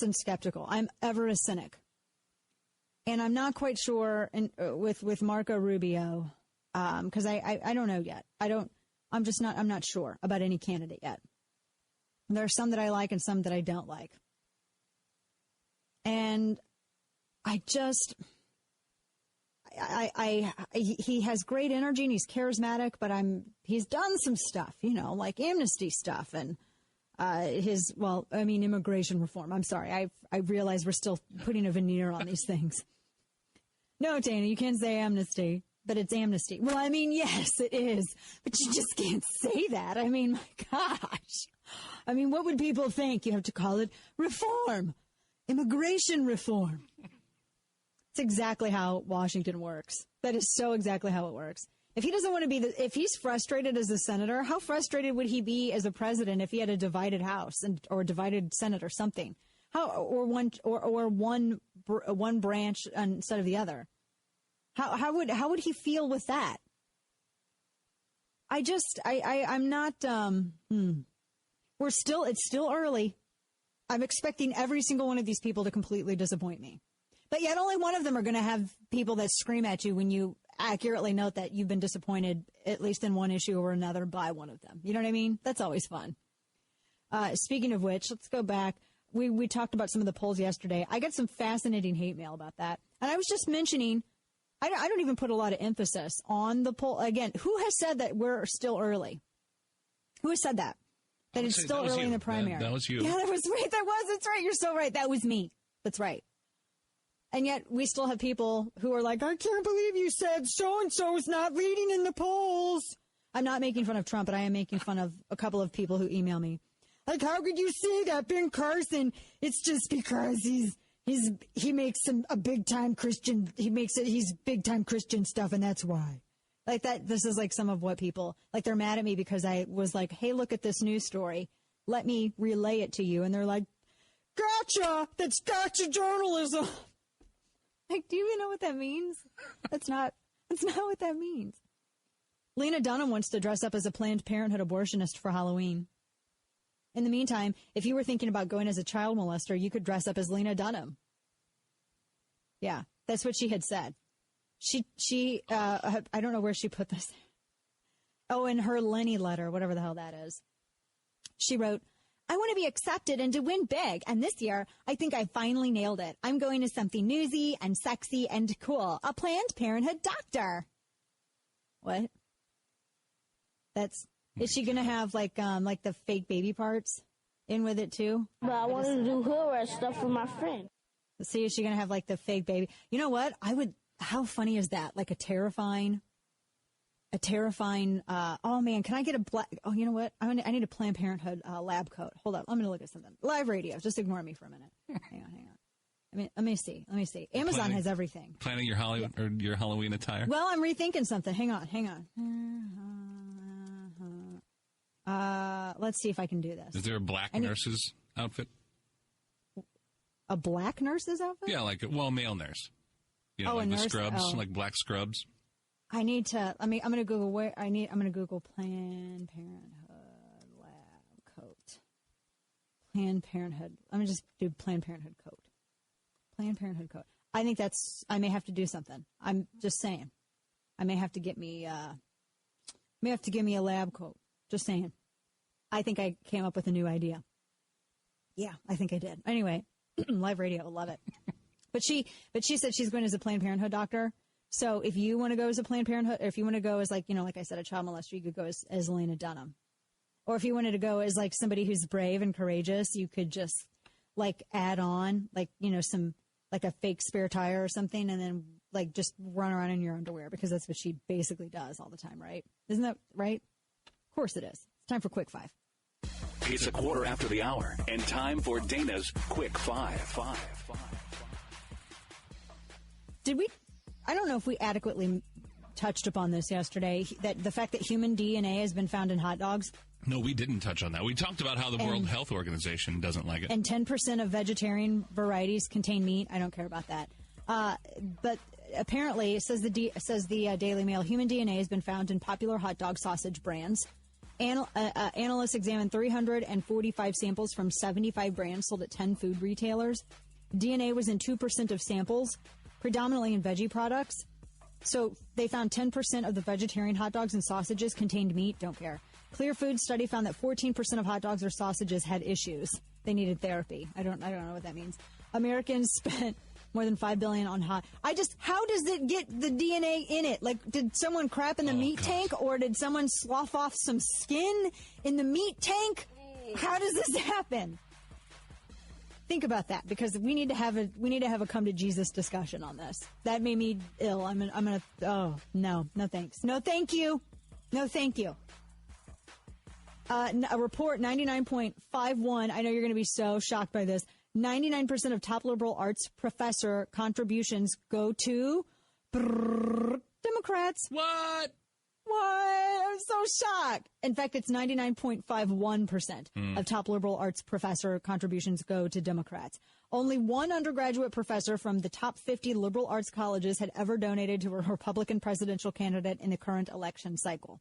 Speaker 1: and skeptical. I'm ever a cynic. And I'm not quite sure with Marco Rubio, because I don't know yet. I'm not sure about any candidate yet. There are some that I like and some that I don't like. And he has great energy and he's charismatic, but he's done some stuff, like amnesty stuff and immigration reform. I'm sorry. I realize we're still putting a veneer on these things. No, Dana, you can't say amnesty, but it's amnesty. Well, I mean, yes, it is, but you just can't say that. I mean, my gosh. I mean, what would people think? You have to call it reform, immigration reform. It's exactly how Washington works. That is so exactly how it works. If he doesn't want to be if he's frustrated as a senator, how frustrated would he be as a president if he had a divided House or a divided Senate or something? One branch instead of the other? How would he feel with that? I'm not. It's still early. I'm expecting every single one of these people to completely disappoint me. But yet only one of them are going to have people that scream at you when you accurately note that you've been disappointed, at least in one issue or another, by one of them. You know what I mean? That's always fun. Speaking of which, let's go back. We talked about some of the polls yesterday. I got some fascinating hate mail about that. And I was just mentioning, I don't even put a lot of emphasis on the poll. Again, who has said that we're still early? Who has said that? That it's still early in the primary.
Speaker 8: That was you.
Speaker 1: Yeah, that was right. That's right. You're so right. That was me. That's right. And yet we still have people who are like, I can't believe you said so-and-so is not leading in the polls. I'm not making fun of Trump, but I am making fun of a couple of people who email me. Like, how could you say that, Ben Carson? It's just because he makes a big-time Christian. He's big-time Christian stuff, and that's why. Like that, this is like some of what people, like they're mad at me because I was like, hey, look at this news story. Let me relay it to you. And they're like, gotcha. That's gotcha journalism. Like, do you even know what that means? That's not what that means. Lena Dunham wants to dress up as a Planned Parenthood abortionist for Halloween. In the meantime, if you were thinking about going as a child molester, you could dress up as Lena Dunham. Yeah, that's what she had said. She I don't know where she put this. Oh, in her Lenny letter, whatever the hell that is. She wrote, I want to be accepted and to win big. And this year, I think I finally nailed it. I'm going to something newsy and sexy and cool. A Planned Parenthood doctor. What? Is she going to have like the fake baby parts in with it too?
Speaker 18: But I wanted to do hood rat stuff for my friend.
Speaker 1: See, is she going to have like the fake baby? You know what? How funny is that? Like a terrifying, oh man, can I get you know what? I need a Planned Parenthood lab coat. Hold up. I'm going to look at something. Live radio. Just ignore me for a minute. Hang on. I mean, let me see. Amazon has everything.
Speaker 8: Planning your Halloween attire?
Speaker 1: Well, I'm rethinking something. Hang on. Let's see if I can do this.
Speaker 8: Is there a black nurse's outfit?
Speaker 1: A black nurse's outfit?
Speaker 8: Yeah, male nurse. You know,
Speaker 1: like
Speaker 8: the
Speaker 1: nurse?
Speaker 8: scrubs, like black scrubs.
Speaker 1: I need to. I'm going to Google I'm going to Google Planned Parenthood lab coat. Planned Parenthood. I'm going to just do Planned Parenthood coat. Planned Parenthood coat. I think I may have to do something. I'm just saying. I may have to get me a lab coat. Just saying. I think I came up with a new idea. Yeah, I think I did. Anyway, live radio, love it. But she said she's going as a Planned Parenthood doctor. So if you want to go as a Planned Parenthood, or if you want to go as like I said, a child molester, you could go as Lena Dunham. Or if you wanted to go as like somebody who's brave and courageous, you could just like add on like, some like a fake spare tire or something, and then like just run around in your underwear, because that's what she basically does all the time, right? Isn't that right? Of course it is. It's time for Quick Five.
Speaker 6: It's a quarter after the hour, and time for Dana's Quick Five.
Speaker 1: I don't know if we adequately touched upon this yesterday, that the fact that human DNA has been found in hot dogs.
Speaker 8: No, we didn't touch on that. We talked about how the World Health Organization doesn't like it.
Speaker 1: And 10% of vegetarian varieties contain meat. I don't care about that. But apparently, it says the Daily Mail, human DNA has been found in popular hot dog sausage brands. Analysts examined 345 samples from 75 brands sold at 10 food retailers. DNA was in 2% of samples, predominantly in veggie products. So they found 10% of the vegetarian hot dogs and sausages contained meat. Don't care. Clear Foods study found that 14% of hot dogs or sausages had issues. They needed therapy. I don't know what that means. Americans spent more than $5 billion on how does it get the DNA in it? Like, did someone crap in the meat tank, or did someone slough off some skin in the meat tank? How does this happen? Think about that, because we need to have a come to Jesus discussion on this. That made me ill. No thanks. No thank you. No thank you. A report 99.51. I know you're going to be so shocked by this. 99% of top liberal arts professor contributions go to Democrats.
Speaker 8: What?
Speaker 1: I'm so shocked. In fact, it's 99.51% of top liberal arts professor contributions go to Democrats. Only one undergraduate professor from the top 50 liberal arts colleges had ever donated to a Republican presidential candidate in the current election cycle.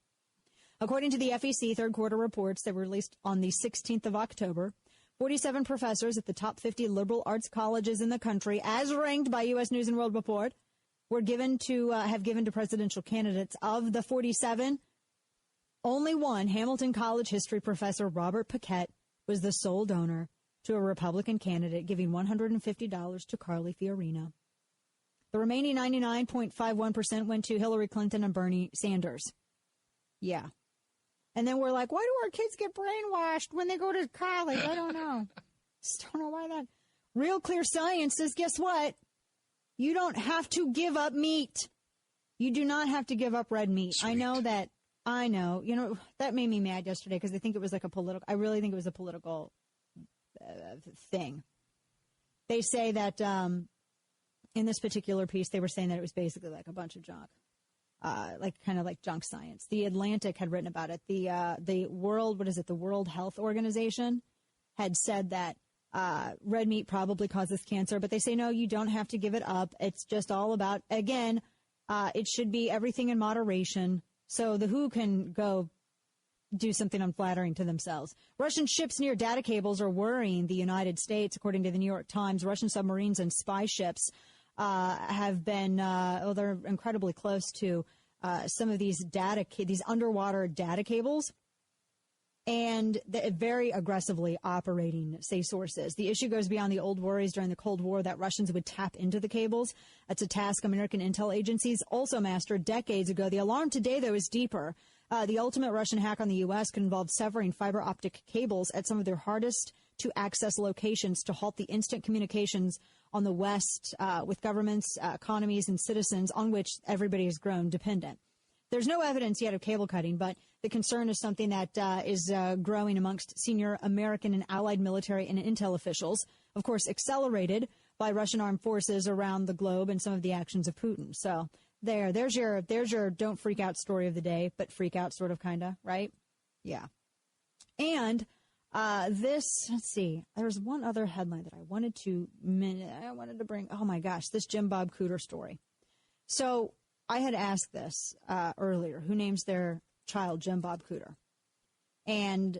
Speaker 1: According to the FEC third quarter reports that were released on the 16th of October, 47 professors at the top 50 liberal arts colleges in the country, as ranked by U.S. News and World Report, were given to presidential candidates. Of the 47, only one, Hamilton College history professor Robert Paquette, was the sole donor to a Republican candidate, giving $150 to Carly Fiorina. The remaining 99.51% went to Hillary Clinton and Bernie Sanders. Yeah. And then we're like, why do our kids get brainwashed when they go to college? I don't know. Just don't know why that. Real Clear Science says, guess what? You don't have to give up meat. You do not have to give up red meat. Sweet. I know. You know, that made me mad yesterday because I think it was like I really think it was a political thing. They say that in this particular piece, they were saying that it was basically like a bunch of junk. Kind of like junk science. The Atlantic had written about it. The World Health Organization had said that red meat probably causes cancer, but they say, no, you don't have to give it up. It's just all about, again, it should be everything in moderation. So the WHO can go do something unflattering to themselves. Russian ships near data cables are worrying the United States. According to the New York Times, Russian submarines and spy ships have been, they're incredibly close to some of these underwater data cables, and very aggressively operating, say sources. The issue goes beyond the old worries during the Cold War that Russians would tap into the cables. That's a task American intel agencies also mastered decades ago. The alarm today, though, is deeper. The ultimate Russian hack on the U.S. could involve severing fiber optic cables at some of their hardest to access locations to halt the instant communications on the West with governments, economies, and citizens on which everybody has grown dependent. There's no evidence yet of cable cutting, but the concern is something that is growing amongst senior American and allied military and intel officials, of course, accelerated by Russian armed forces around the globe and some of the actions of Putin. So there's your don't freak out story of the day, but freak out sort of kind of, right? Yeah. And let's see, there's one other headline that I wanted to bring. Oh my gosh, this Jim Bob Cooter story. So I had asked this earlier, who names their child Jim Bob Cooter? And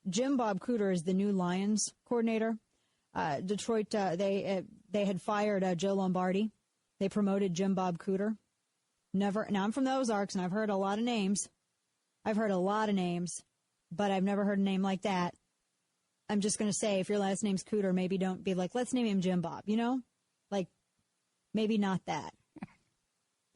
Speaker 1: Jim Bob Cooter is the new Lions coordinator. Detroit, they had fired Joe Lombardi. They promoted Jim Bob Cooter. Now I'm from the Ozarks, and I've heard a lot of names. But I've never heard a name like that. I'm just going to say, if your last name's Cooter, maybe don't be like, let's name him Jim Bob, you know? Like, maybe not that.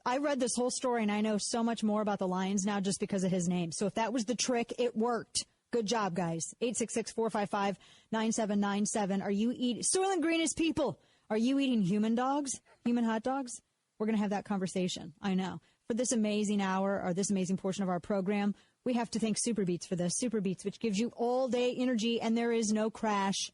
Speaker 1: I read this whole story, and I know so much more about the Lions now just because of his name. So if that was the trick, it worked. Good job, guys. 866-455-9797. Soylent Green is people. Are you eating human dogs? Human hot dogs? We're going to have that conversation. I know. For this amazing hour or this amazing portion of our program, we have to thank Super Beets for this. Super Beets, which gives you all-day energy, and there is no crash.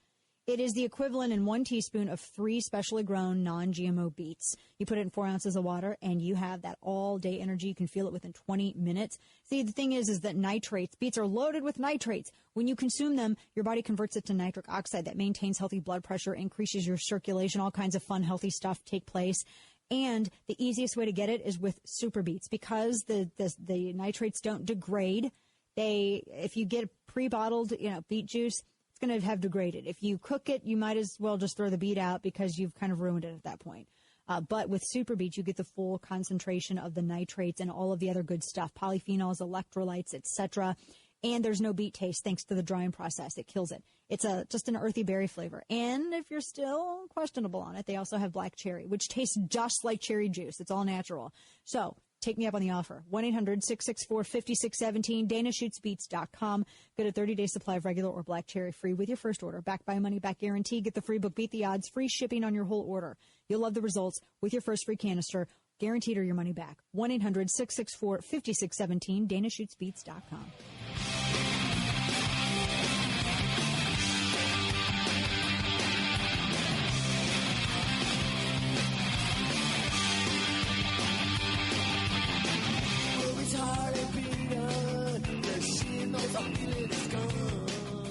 Speaker 1: It is the equivalent in 1 teaspoon of 3 specially grown non-GMO beets. You put it in 4 ounces of water, and you have that all-day energy. You can feel it within 20 minutes. See, the thing is that nitrates, beets are loaded with nitrates. When you consume them, your body converts it to nitric oxide that maintains healthy blood pressure, increases your circulation, all kinds of fun, healthy stuff take place. And the easiest way to get it is with Super Beets because the nitrates don't degrade. If you get pre-bottled, beet juice, it's going to have degraded. If you cook it, you might as well just throw the beet out because you've kind of ruined it at that point. But with Super Beets, you get the full concentration of the nitrates and all of the other good stuff, polyphenols, electrolytes, etc. And there's no beet taste thanks to the drying process. It kills it. It's just an earthy berry flavor. And if you're still questionable on it, they also have black cherry, which tastes just like cherry juice. It's all natural. So take me up on the offer. 1-800-664-5617, DanaShootsBeets.com. Get a 30-day supply of regular or black cherry free with your first order. Backed by a money-back guarantee. Get the free book, Beat the Odds, free shipping on your whole order. You'll love the results with your first free canister. Guaranteed or your money back. 1-800-664-5617, DanaShootsBeets.com.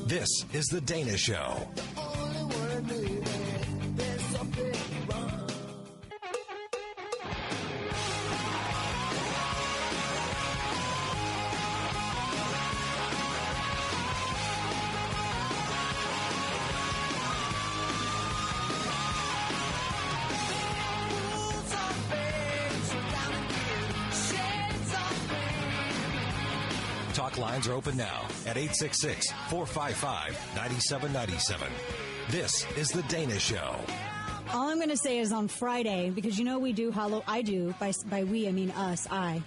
Speaker 6: This is The Dana Show. Talk lines are open now at 866-455-9797. This is The Dana Show.
Speaker 1: All I'm going to say is on Friday, because we do I do, by we, I mean us, I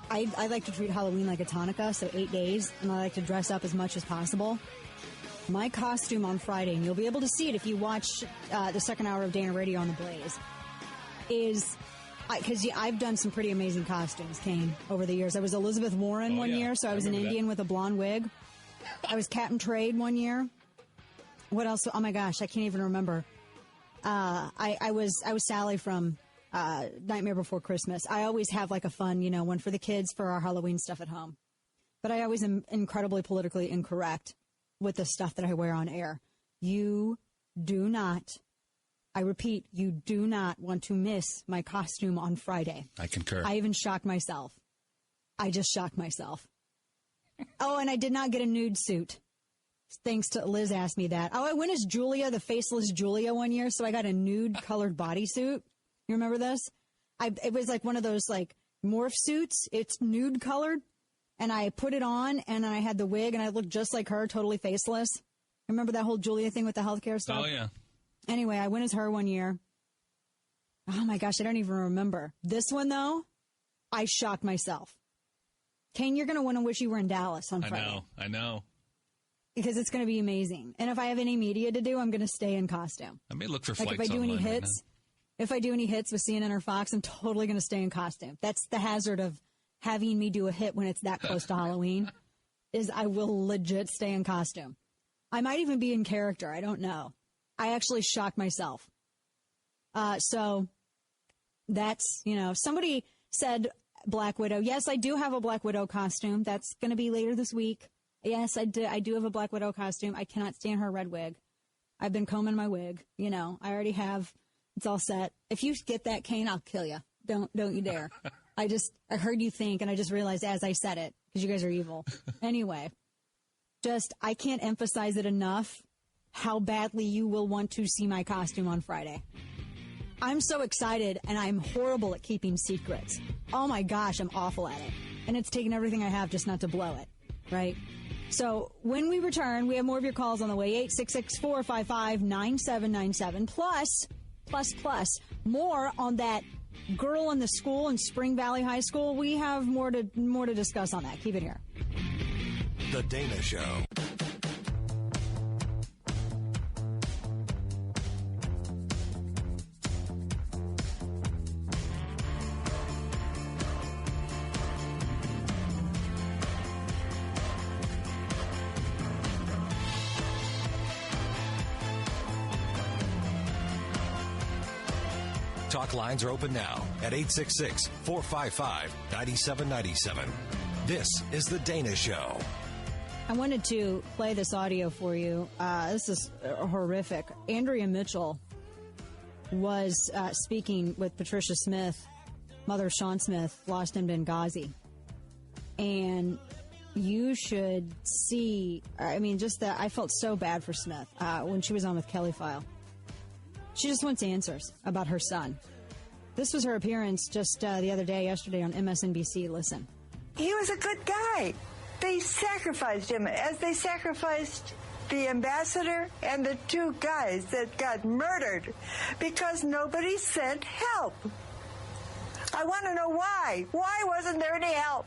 Speaker 1: like to treat Halloween like a Hanukkah, so 8 days, and I like to dress up as much as possible. My costume on Friday, and you'll be able to see it if you watch the second hour of Dana Radio on the Blaze, is... Because I've done some pretty amazing costumes, Kane, over the years. I was Elizabeth Warren one year, so I was an Indian with a blonde wig. I was Captain Trade one year. What else? Oh my gosh, I can't even remember. I was Sally from Nightmare Before Christmas. I always have like a fun, one for the kids for our Halloween stuff at home. But I always am incredibly politically incorrect with the stuff that I wear on air. You do not. I repeat, you do not want to miss my costume on Friday.
Speaker 8: I concur.
Speaker 1: I even shocked myself. I just shocked myself. Oh, and I did not get a nude suit. Thanks to Liz asked me that. Oh, I went as Julia, the faceless Julia one year, so I got a nude colored bodysuit. You remember this? It was like one of those like morph suits. It's nude colored. And I put it on and I had the wig and I looked just like her, totally faceless. Remember that whole Julia thing with the healthcare stuff?
Speaker 8: Oh, yeah.
Speaker 1: Anyway, I went as her one year. Oh, my gosh, I don't even remember. This one, though, I shocked myself. Kane, you're going to want to wish you were in Dallas on Friday.
Speaker 8: I know.
Speaker 1: Because it's going to be amazing. And if I have any media to do, I'm going to stay in costume.
Speaker 8: I may look for flights
Speaker 1: if I do
Speaker 8: online
Speaker 1: any hits, if I do any hits with CNN or Fox, I'm totally going to stay in costume. That's the hazard of having me do a hit when it's that close to Halloween, is I will legit stay in costume. I might even be in character. I don't know. I actually shocked myself. So that's, somebody said Black Widow. Yes, I do have a Black Widow costume. That's going to be later this week. Yes, I do have a Black Widow costume. I cannot stand her red wig. I've been combing my wig. I already have. It's all set. If you get that, Kane, I'll kill you. Don't you dare. I heard you think, and I just realized as I said it, because you guys are evil. Anyway, I can't emphasize it enough how badly you will want to see my costume on Friday. I'm so excited, and I'm horrible at keeping secrets. Oh, my gosh, I'm awful at it. And it's taken everything I have just not to blow it, right? So when we return, we have more of your calls on the way, 866-455-9797. Plus, more on that girl in the school in Spring Valley High School. We have more to discuss on that. Keep it here.
Speaker 6: The Dana Show. talk lines are open now at 866-455-9797. This is The Dana Show.
Speaker 1: I wanted to play this audio for you. This is horrific. Andrea Mitchell was speaking with Patricia Smith, mother of Sean Smith, lost in Benghazi. And you should see, I mean, just that I felt so bad for Smith when she was on with Kelly File. She just wants answers about her son. This was her appearance just the other day, yesterday on MSNBC. Listen.
Speaker 19: He was a good guy. They sacrificed him as they sacrificed the ambassador and the two guys that got murdered because nobody sent help. I want to know why. Why wasn't there any help?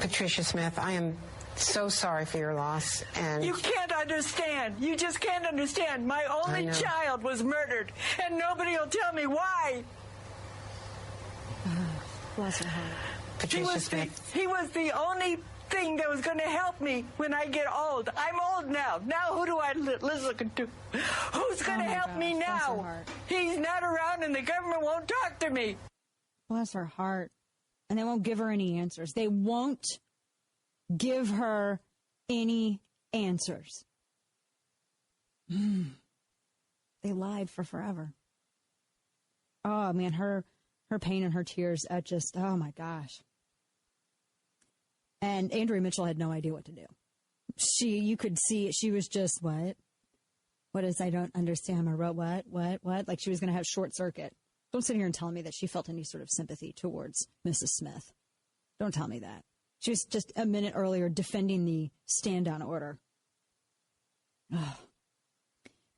Speaker 20: Patricia Smith, I am so sorry for your loss. And
Speaker 19: you can't understand. You just can't understand. My only child was murdered, and nobody will tell me why.
Speaker 20: Bless her heart. Patricia Smith.
Speaker 19: He was the only thing that was going to help me when I get old. I'm old now. Now who do I listen to? Who's going to help me now? He's not around and the government won't talk to me.
Speaker 1: Bless her heart. And they won't give her any answers. They won't give her any answers. They lied for forever. Oh, man, her pain and her tears at just, oh, my gosh. And Andrea Mitchell had no idea what to do. You could see, she was just, what? What is, I don't understand. I wrote what? Like she was going to have short circuit. Don't sit here and tell me that she felt any sort of sympathy towards Mrs. Smith. Don't tell me that. She was just a minute earlier defending the stand-down order. Oh.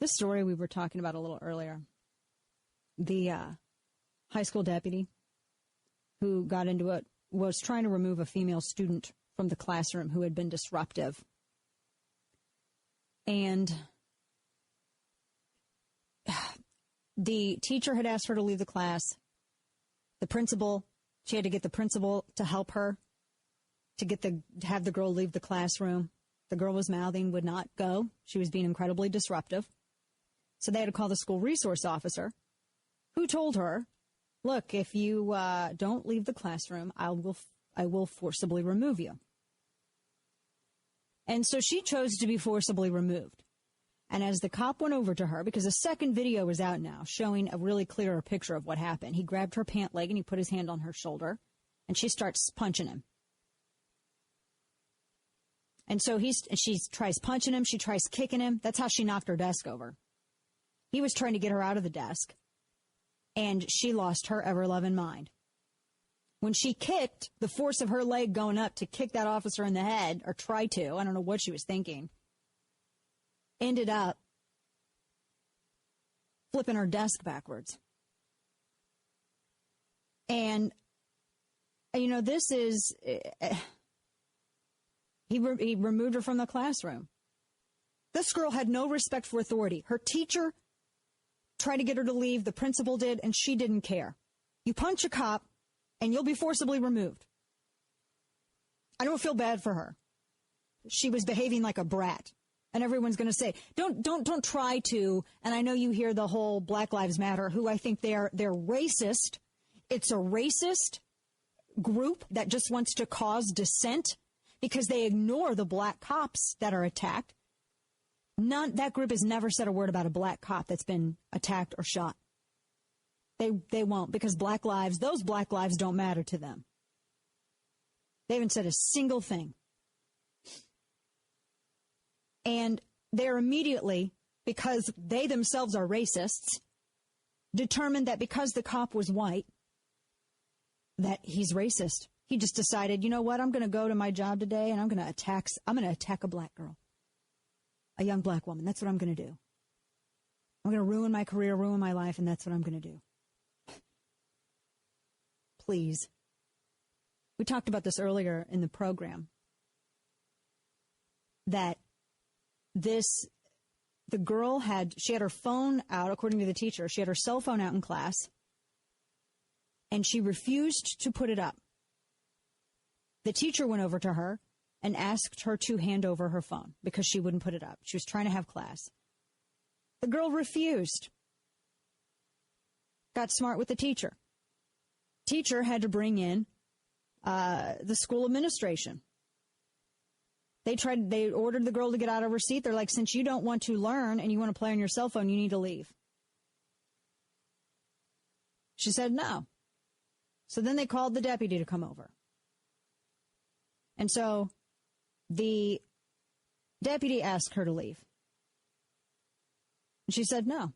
Speaker 1: This story we were talking about a little earlier. The high school deputy who got into it was trying to remove a female student from the classroom who had been disruptive. And the teacher had asked her to leave the class. The principal, she had to get the principal to help her to have the girl leave the classroom. The girl was mouthing, would not go. She was being incredibly disruptive. So they had to call the school resource officer, who told her, look, if you don't leave the classroom, I will forcibly remove you. And so she chose to be forcibly removed. And as the cop went over to her, because a second video is out now showing a really clearer picture of what happened, he grabbed her pant leg and he put his hand on her shoulder, and she starts punching him. And so she tries punching him, she tries kicking him. That's how she knocked her desk over. He was trying to get her out of the desk, and she lost her ever-loving mind. When she kicked, the force of her leg going up to kick that officer in the head, or try to, I don't know what she was thinking, ended up flipping her desk backwards. And, you know, this is, he removed her from the classroom. This girl had no respect for authority. Her teacher tried to get her to leave, the principal did, and she didn't care. You punch a cop, and you'll be forcibly removed. I don't feel bad for her. She was behaving like a brat. And everyone's going to say, don't try to, and I know you hear the whole Black Lives Matter, who I think they're racist. It's a racist group that just wants to cause dissent because they ignore the black cops that are attacked. That group has never said a word about a black cop that's been attacked or shot. They won't, because those black lives don't matter to them. They haven't said a single thing. And they're immediately, because they themselves are racists, determined that because the cop was white, that he's racist. He just decided, you know what, I'm going to go to my job today and I'm going to attack a black girl, a young black woman. That's what I'm going to do. I'm going to ruin my career, ruin my life, and that's what I'm going to do. Please. We talked about this earlier in the program, that the girl she had her phone out, according to the teacher. She had her cell phone out in class, and she refused to put it up. The teacher went over to her and asked her to hand over her phone because she wouldn't put it up. She was trying to have class. The girl refused. got smart with the teacher. Teacher had to bring in the school administration. They ordered the girl to get out of her seat. They're like, since you don't want to learn and you want to play on your cell phone, you need to leave. She said no. So then they called the deputy to come over. And so the deputy asked her to leave. And she said no.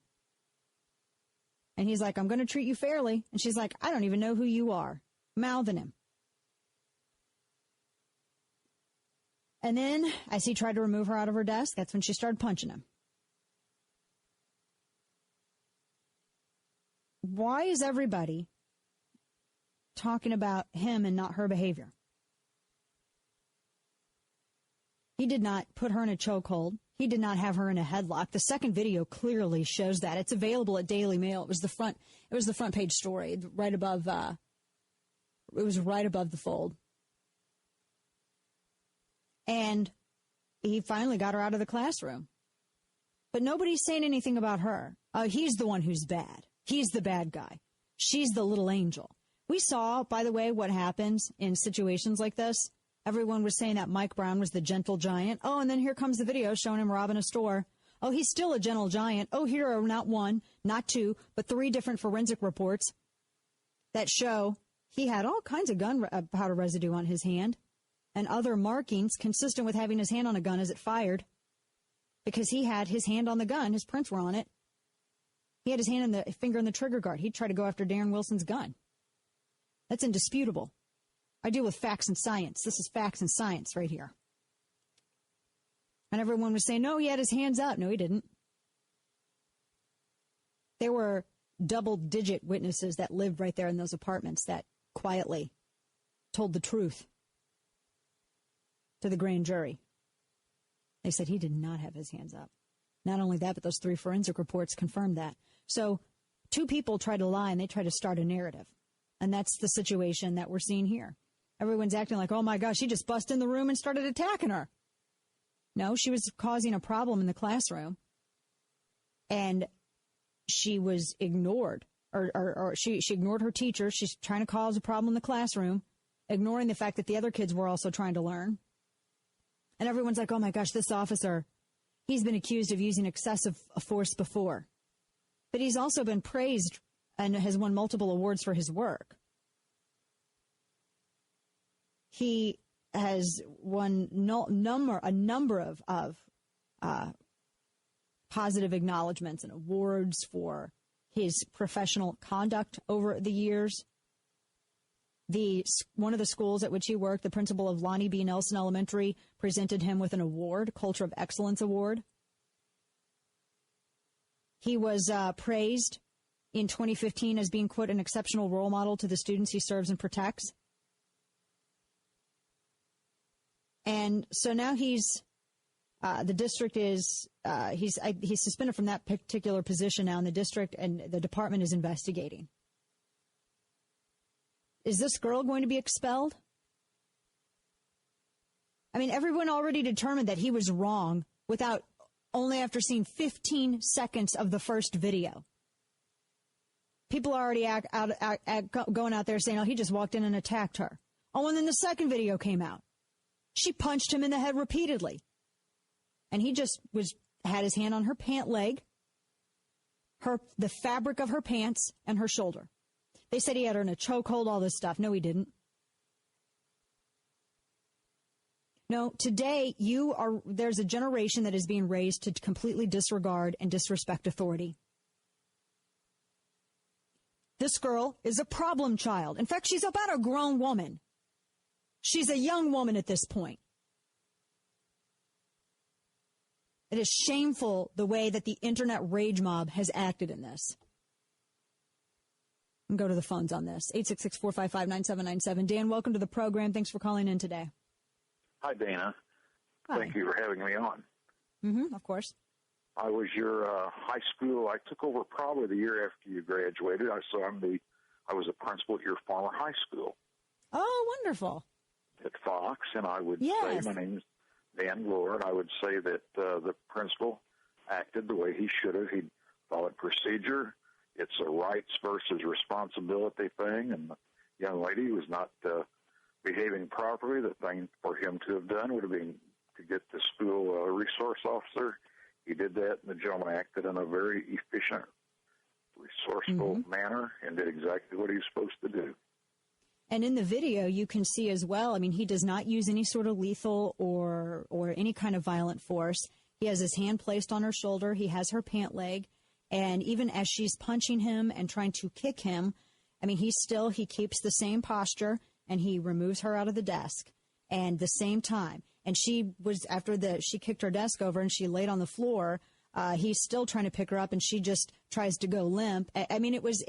Speaker 1: And he's like, I'm going to treat you fairly. And she's like, I don't even know who you are. Mouthing him. And then, as he tried to remove her out of her desk, that's when she started punching him. Why is everybody talking about him and not her behavior? He did not put her in a chokehold. He did not have her in a headlock. The second video clearly shows that. It's available at Daily Mail. It was the front page story, right above. It was right above the fold. And he finally got her out of the classroom. But nobody's saying anything about her. He's the one who's bad. He's the bad guy. She's the little angel. We saw, by the way, what happens in situations like this. Everyone was saying that Mike Brown was the gentle giant. Oh, and then here comes the video showing him robbing a store. Oh, he's still a gentle giant. Oh, here are not one, not two, but 3 different forensic reports that show he had all kinds of gunpowder residue on his hand and other markings consistent with having his hand on a gun as it fired, because he had his hand on the gun. His prints were on it. He had his hand in the finger in the trigger guard. He'd try to go after Darren Wilson's gun. That's indisputable. I deal with facts and science. This is facts and science right here. And everyone was saying, no, he had his hands up. No, he didn't. There were double-digit witnesses that lived right there in those apartments that quietly told the truth to the grand jury. They said he did not have his hands up. Not only that, but those 3 forensic reports confirmed that. So 2 people tried to lie, and they tried to start a narrative. And that's the situation that we're seeing here. Everyone's acting like, oh, my gosh, he just busted in the room and started attacking her. No, she was causing a problem in the classroom, and she was ignored. Or she ignored her teacher. She's trying to cause a problem in the classroom, ignoring the fact that the other kids were also trying to learn. And everyone's like, oh, my gosh, this officer, he's been accused of using excessive force before. But he's also been praised and has won multiple awards for his work. He has won a number of positive acknowledgments and awards for his professional conduct over the years. One of the schools at which he worked, the principal of Lonnie B. Nelson Elementary, presented him with an award, Culture of Excellence Award. He was praised in 2015 as being, quote, an exceptional role model to the students he serves and protects. And so now the district is, he's suspended from that particular position now, and the district and the department is investigating. Is this girl going to be expelled? I mean, everyone already determined that he was wrong only after seeing 15 seconds of the first video. People are already going out there saying, oh, he just walked in and attacked her. Oh, and then the second video came out. She punched him in the head repeatedly. And he just had his hand on her pant leg, the fabric of her pants, and her shoulder. They said he had her in a chokehold, all this stuff. No, he didn't. No, today there's a generation that is being raised to completely disregard and disrespect authority. This girl is a problem child. In fact, she's about a grown woman. She's a young woman at this point. It is shameful the way that the internet rage mob has acted in this. And go to the phones on this. 866-455-9797. Dan, welcome to the program. Thanks for calling in today.
Speaker 5: Hi, Dana.
Speaker 1: Hi.
Speaker 5: Thank you for having me on.
Speaker 1: Mm-hmm, of course.
Speaker 5: I was your high school. I took over probably the year after you graduated. I was a principal at your former high school.
Speaker 1: Oh, wonderful.
Speaker 5: At Fox, and I would
Speaker 1: Yes.
Speaker 5: say, my name's Dan Glover, and I would say that the principal acted the way he should have. He followed procedure. it's a rights versus responsibility thing, and the young lady was not behaving properly. The thing for him to have done would have been to get the school resource officer. He did that, and the gentleman acted in a very efficient, resourceful manner and did exactly what he was supposed to do.
Speaker 1: And in the video, you can see as well, I mean, he does not use any sort of lethal or any kind of violent force. He has his hand placed on her shoulder. He has her pant leg. And even as she's punching him and trying to kick him, I mean, he keeps the same posture, and he removes her out of the desk. And the same time, and she was, she kicked her desk over and she laid on the floor, he's still trying to pick her up, and she just tries to go limp. I mean, it was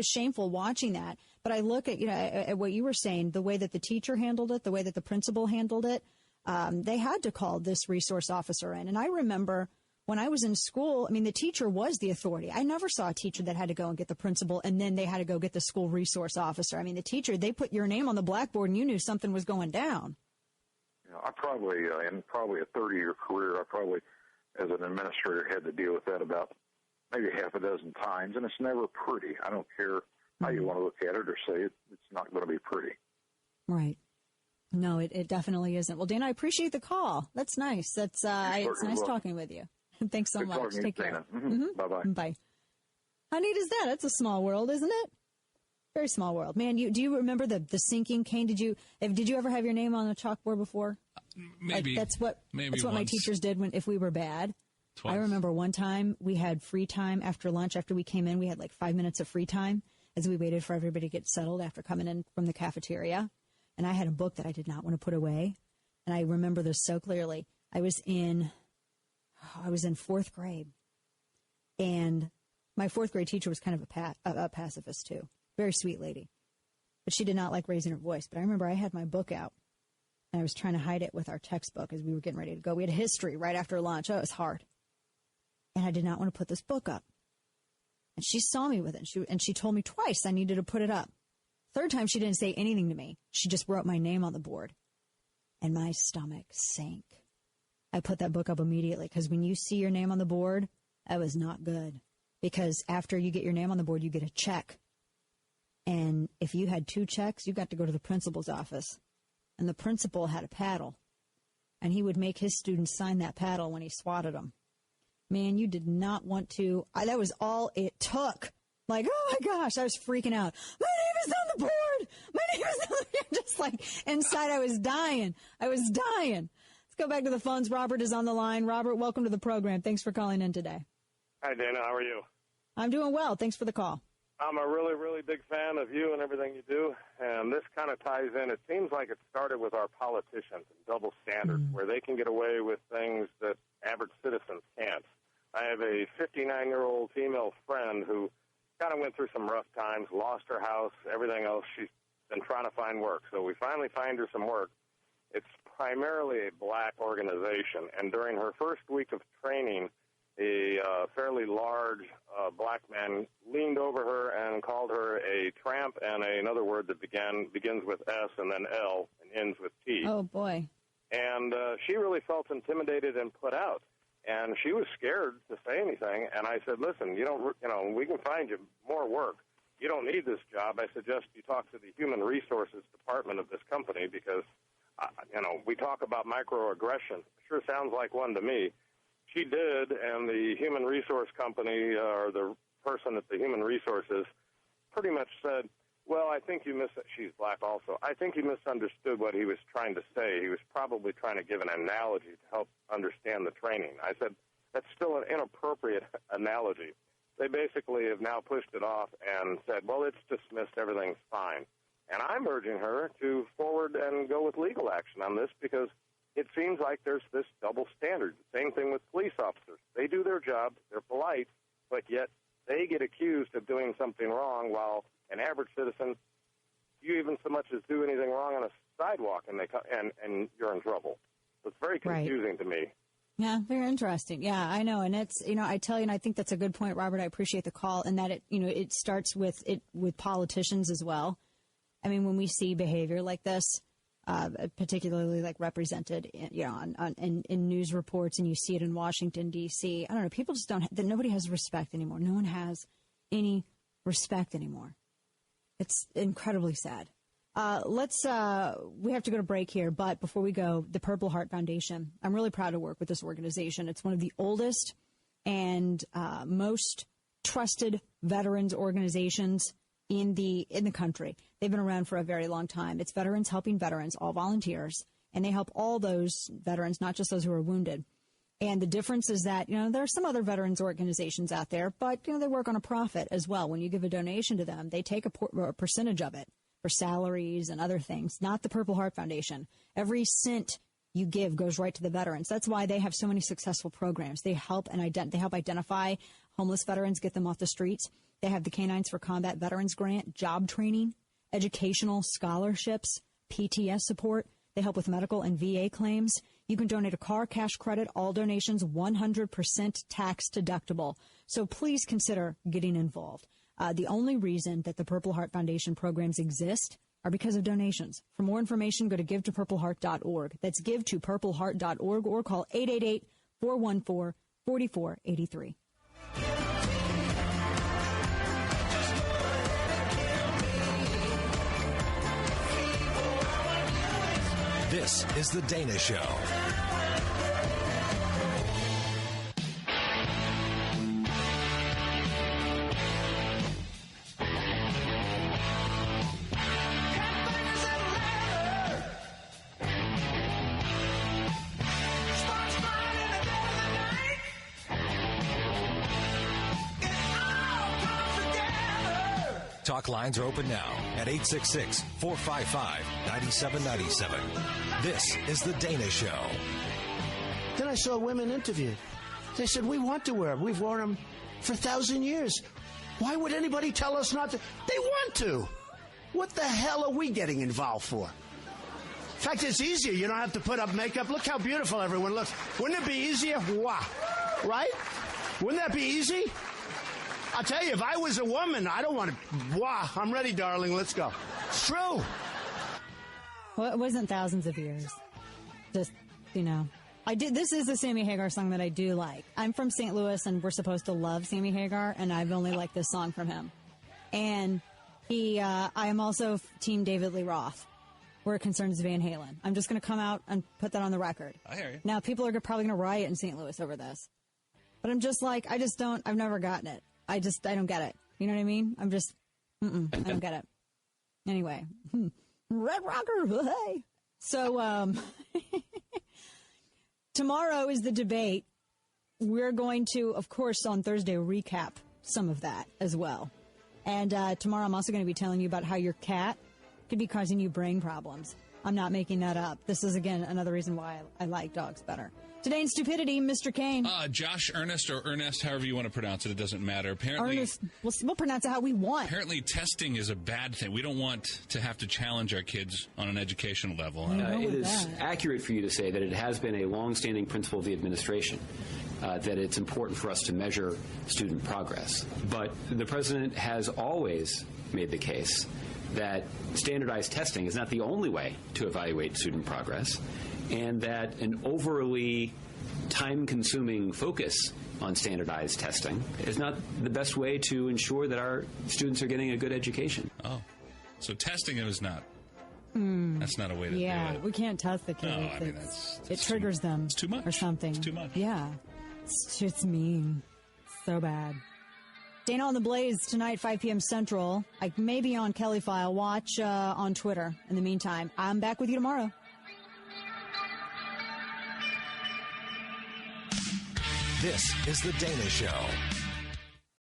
Speaker 1: shameful watching that. But I look at, at what you were saying, the way that the teacher handled it, the way that the principal handled it. They had to call this resource officer in. And I remember when I was in school, I mean, the teacher was the authority. I never saw a teacher that had to go and get the principal, and then they had to go get the school resource officer. I mean, the teacher, they put your name on the blackboard, and you knew something was going down.
Speaker 5: I probably, in probably a 30-year career, I probably, as an administrator, had to deal with that about maybe half a dozen times, and it's never pretty. I don't care how you want to look at it or say it, it's not going to be pretty.
Speaker 1: Right. No, it definitely isn't. Well, Dana, I appreciate the call. That's nice. It's nice talking with you. Thanks so much. Take care.
Speaker 5: Bye-bye.
Speaker 1: Bye. How neat is that? It's a small world, isn't it? Very small world. Man, do you remember the sinking cane? Did you ever have your name on a chalkboard before?
Speaker 8: Maybe.
Speaker 1: That's what
Speaker 8: once.
Speaker 1: My teachers did if we were bad.
Speaker 8: Twice.
Speaker 1: I remember one time we had free time after lunch. After we came in, we had like 5 minutes of free time as we waited for everybody to get settled after coming in from the cafeteria. And I had a book that I did not want to put away. And I remember this so clearly. I was in fourth grade. And my fourth grade teacher was kind of a pacifist too. Very sweet lady. But she did not like raising her voice. But I remember I had my book out. And I was trying to hide it with our textbook as we were getting ready to go. We had history right after lunch. Oh, it was hard. And I did not want to put this book up. And she saw me with it. And she told me twice I needed to put it up. Third time, she didn't say anything to me. She just wrote my name on the board. And my stomach sank. I put that book up immediately because when you see your name on the board, that was not good. Because after you get your name on the board, you get a check. And if you had 2 checks, you got to go to the principal's office. And the principal had a paddle. And he would make his students sign that paddle when he swatted them. Man, you did not want to. That was all it took. Like, oh, my gosh, I was freaking out. My name is on the board. My name is on the board. Just like inside, I was dying. Let's go back to the phones. Robert is on the line. Robert, welcome to the program. Thanks for calling in today.
Speaker 21: Hi, Dana. How are you?
Speaker 1: I'm doing well. Thanks for the call.
Speaker 21: I'm a really, really big fan of you and everything you do. And this kind of ties in. It seems like it started with our politicians and double standards, where they can get away with things that average citizens can't. I have a 59-year-old female friend who kind of went through some rough times, lost her house, everything else. She's been trying to find work. So we finally find her some work. It's primarily a black organization. And during her first week of training, a fairly large black man leaned over her and called her a tramp and another word that begins with S and then L and ends with T.
Speaker 1: Oh, boy.
Speaker 21: And she really felt intimidated and put out. And she was scared to say anything. And I said, listen, we can find you more work. You don't need this job. I suggest you talk to the human resources department of this company because, we talk about microaggression. Sure sounds like one to me. She did, and the human resource company or the person at the human resources pretty much said, well, I think she's black also. I think you misunderstood what he was trying to say. He was probably trying to give an analogy to help understand the training. I said, that's still an inappropriate analogy. They basically have now pushed it off and said, well, it's dismissed, everything's fine. And I'm urging her to forward and go with legal action on this because it seems like there's this double standard. Same thing with police officers. They do their job, they're polite, but yet they get accused of doing something wrong while an average citizen, you even so much as do anything wrong on a sidewalk and you're in trouble. So it's very confusing to me.
Speaker 1: Yeah, very interesting. Yeah, I know. And it's, I tell you, and I think that's a good point, Robert. I appreciate the call, and that it starts with politicians as well. I mean, when we see behavior like this, particularly like represented, in news reports, and you see it in Washington, D.C., I don't know, people just nobody has respect anymore. No one has any respect anymore. It's incredibly sad. We have to go to break here, but before we go, the Purple Heart Foundation. I'm really proud to work with this organization. It's one of the oldest and most trusted veterans organizations in the country. They've been around for a very long time. It's veterans helping veterans, all volunteers, and they help all those veterans, not just those who are wounded. And the difference is that, there are some other veterans organizations out there, but, they work on a profit as well. When you give a donation to them, they take a percentage of it for salaries and other things, not the Purple Heart Foundation. Every cent you give goes right to the veterans. That's why they have so many successful programs. They help identify homeless veterans, get them off the streets. They have the Canines for Combat Veterans Grant, job training, educational scholarships, PTS support. They help with medical and VA claims. You can donate a car, cash credit, all donations 100% tax deductible. So please consider getting involved. The only reason that the Purple Heart Foundation programs exist are because of donations. For more information, go to givetopurpleheart.org. That's givetopurpleheart.org or call 888-414-4483.
Speaker 6: This is The Dana Show. Talk lines are open now at 866-455-9797. This is The Dana Show.
Speaker 7: Then I saw women interviewed. They said, we want to wear them. We've worn them for 1,000 years. Why would anybody tell us not to? They want to. What the hell are we getting involved for? In fact, it's easier. You don't have to put up makeup. Look how beautiful everyone looks. Wouldn't it be easier? Wow. Right? Wouldn't that be easy? I'll tell you, if I was a woman, I don't want to. Wow, I'm ready, darling. Let's go. It's true.
Speaker 1: Well, it wasn't thousands of years. Just, this is the Sammy Hagar song that I do like. I'm from St. Louis, and we're supposed to love Sammy Hagar, and I've only liked this song from him. And I am also Team David Lee Roth, where it concerns Van Halen. I'm just going to come out and put that on the record.
Speaker 8: I hear you.
Speaker 1: Now, people are probably going to riot in St. Louis over this. But I'm just like, I've never gotten it. I don't get it. You know what I mean? I don't get it. Anyway. Red Rocker, hey. So, tomorrow is the debate. We're going to, of course, on Thursday, recap some of that as well. And tomorrow I'm also going to be telling you about how your cat could be causing you brain problems. I'm not making that up. This is, again, another reason why I like dogs better. Today in Stupidity, Mr. Kane.
Speaker 8: Josh Ernest or Ernest, however you want to pronounce it, it doesn't matter. Apparently,
Speaker 1: Ernest, we'll pronounce it how we want.
Speaker 8: Apparently, testing is a bad thing. We don't want to have to challenge our kids on an educational level.
Speaker 15: It is accurate for you to say that it has been a long-standing principle of the administration that it's important for us to measure student progress. But the president has always made the case that standardized testing is not the only way to evaluate student progress, and that an overly time-consuming focus on standardized testing is not the best way to ensure that our students are getting a good education.
Speaker 8: Oh, so testing is not. That's not a way to do it.
Speaker 1: Yeah, we can't test the kids.
Speaker 8: No, I mean,
Speaker 1: it triggers them.
Speaker 8: It's too much.
Speaker 1: Or something.
Speaker 8: It's too much.
Speaker 1: Yeah. It's mean. So bad. Dana on the Blaze tonight, 5 p.m. Central. I may be on Kelly File. Watch on Twitter. In the meantime, I'm back with you tomorrow.
Speaker 6: This is The Dana Show.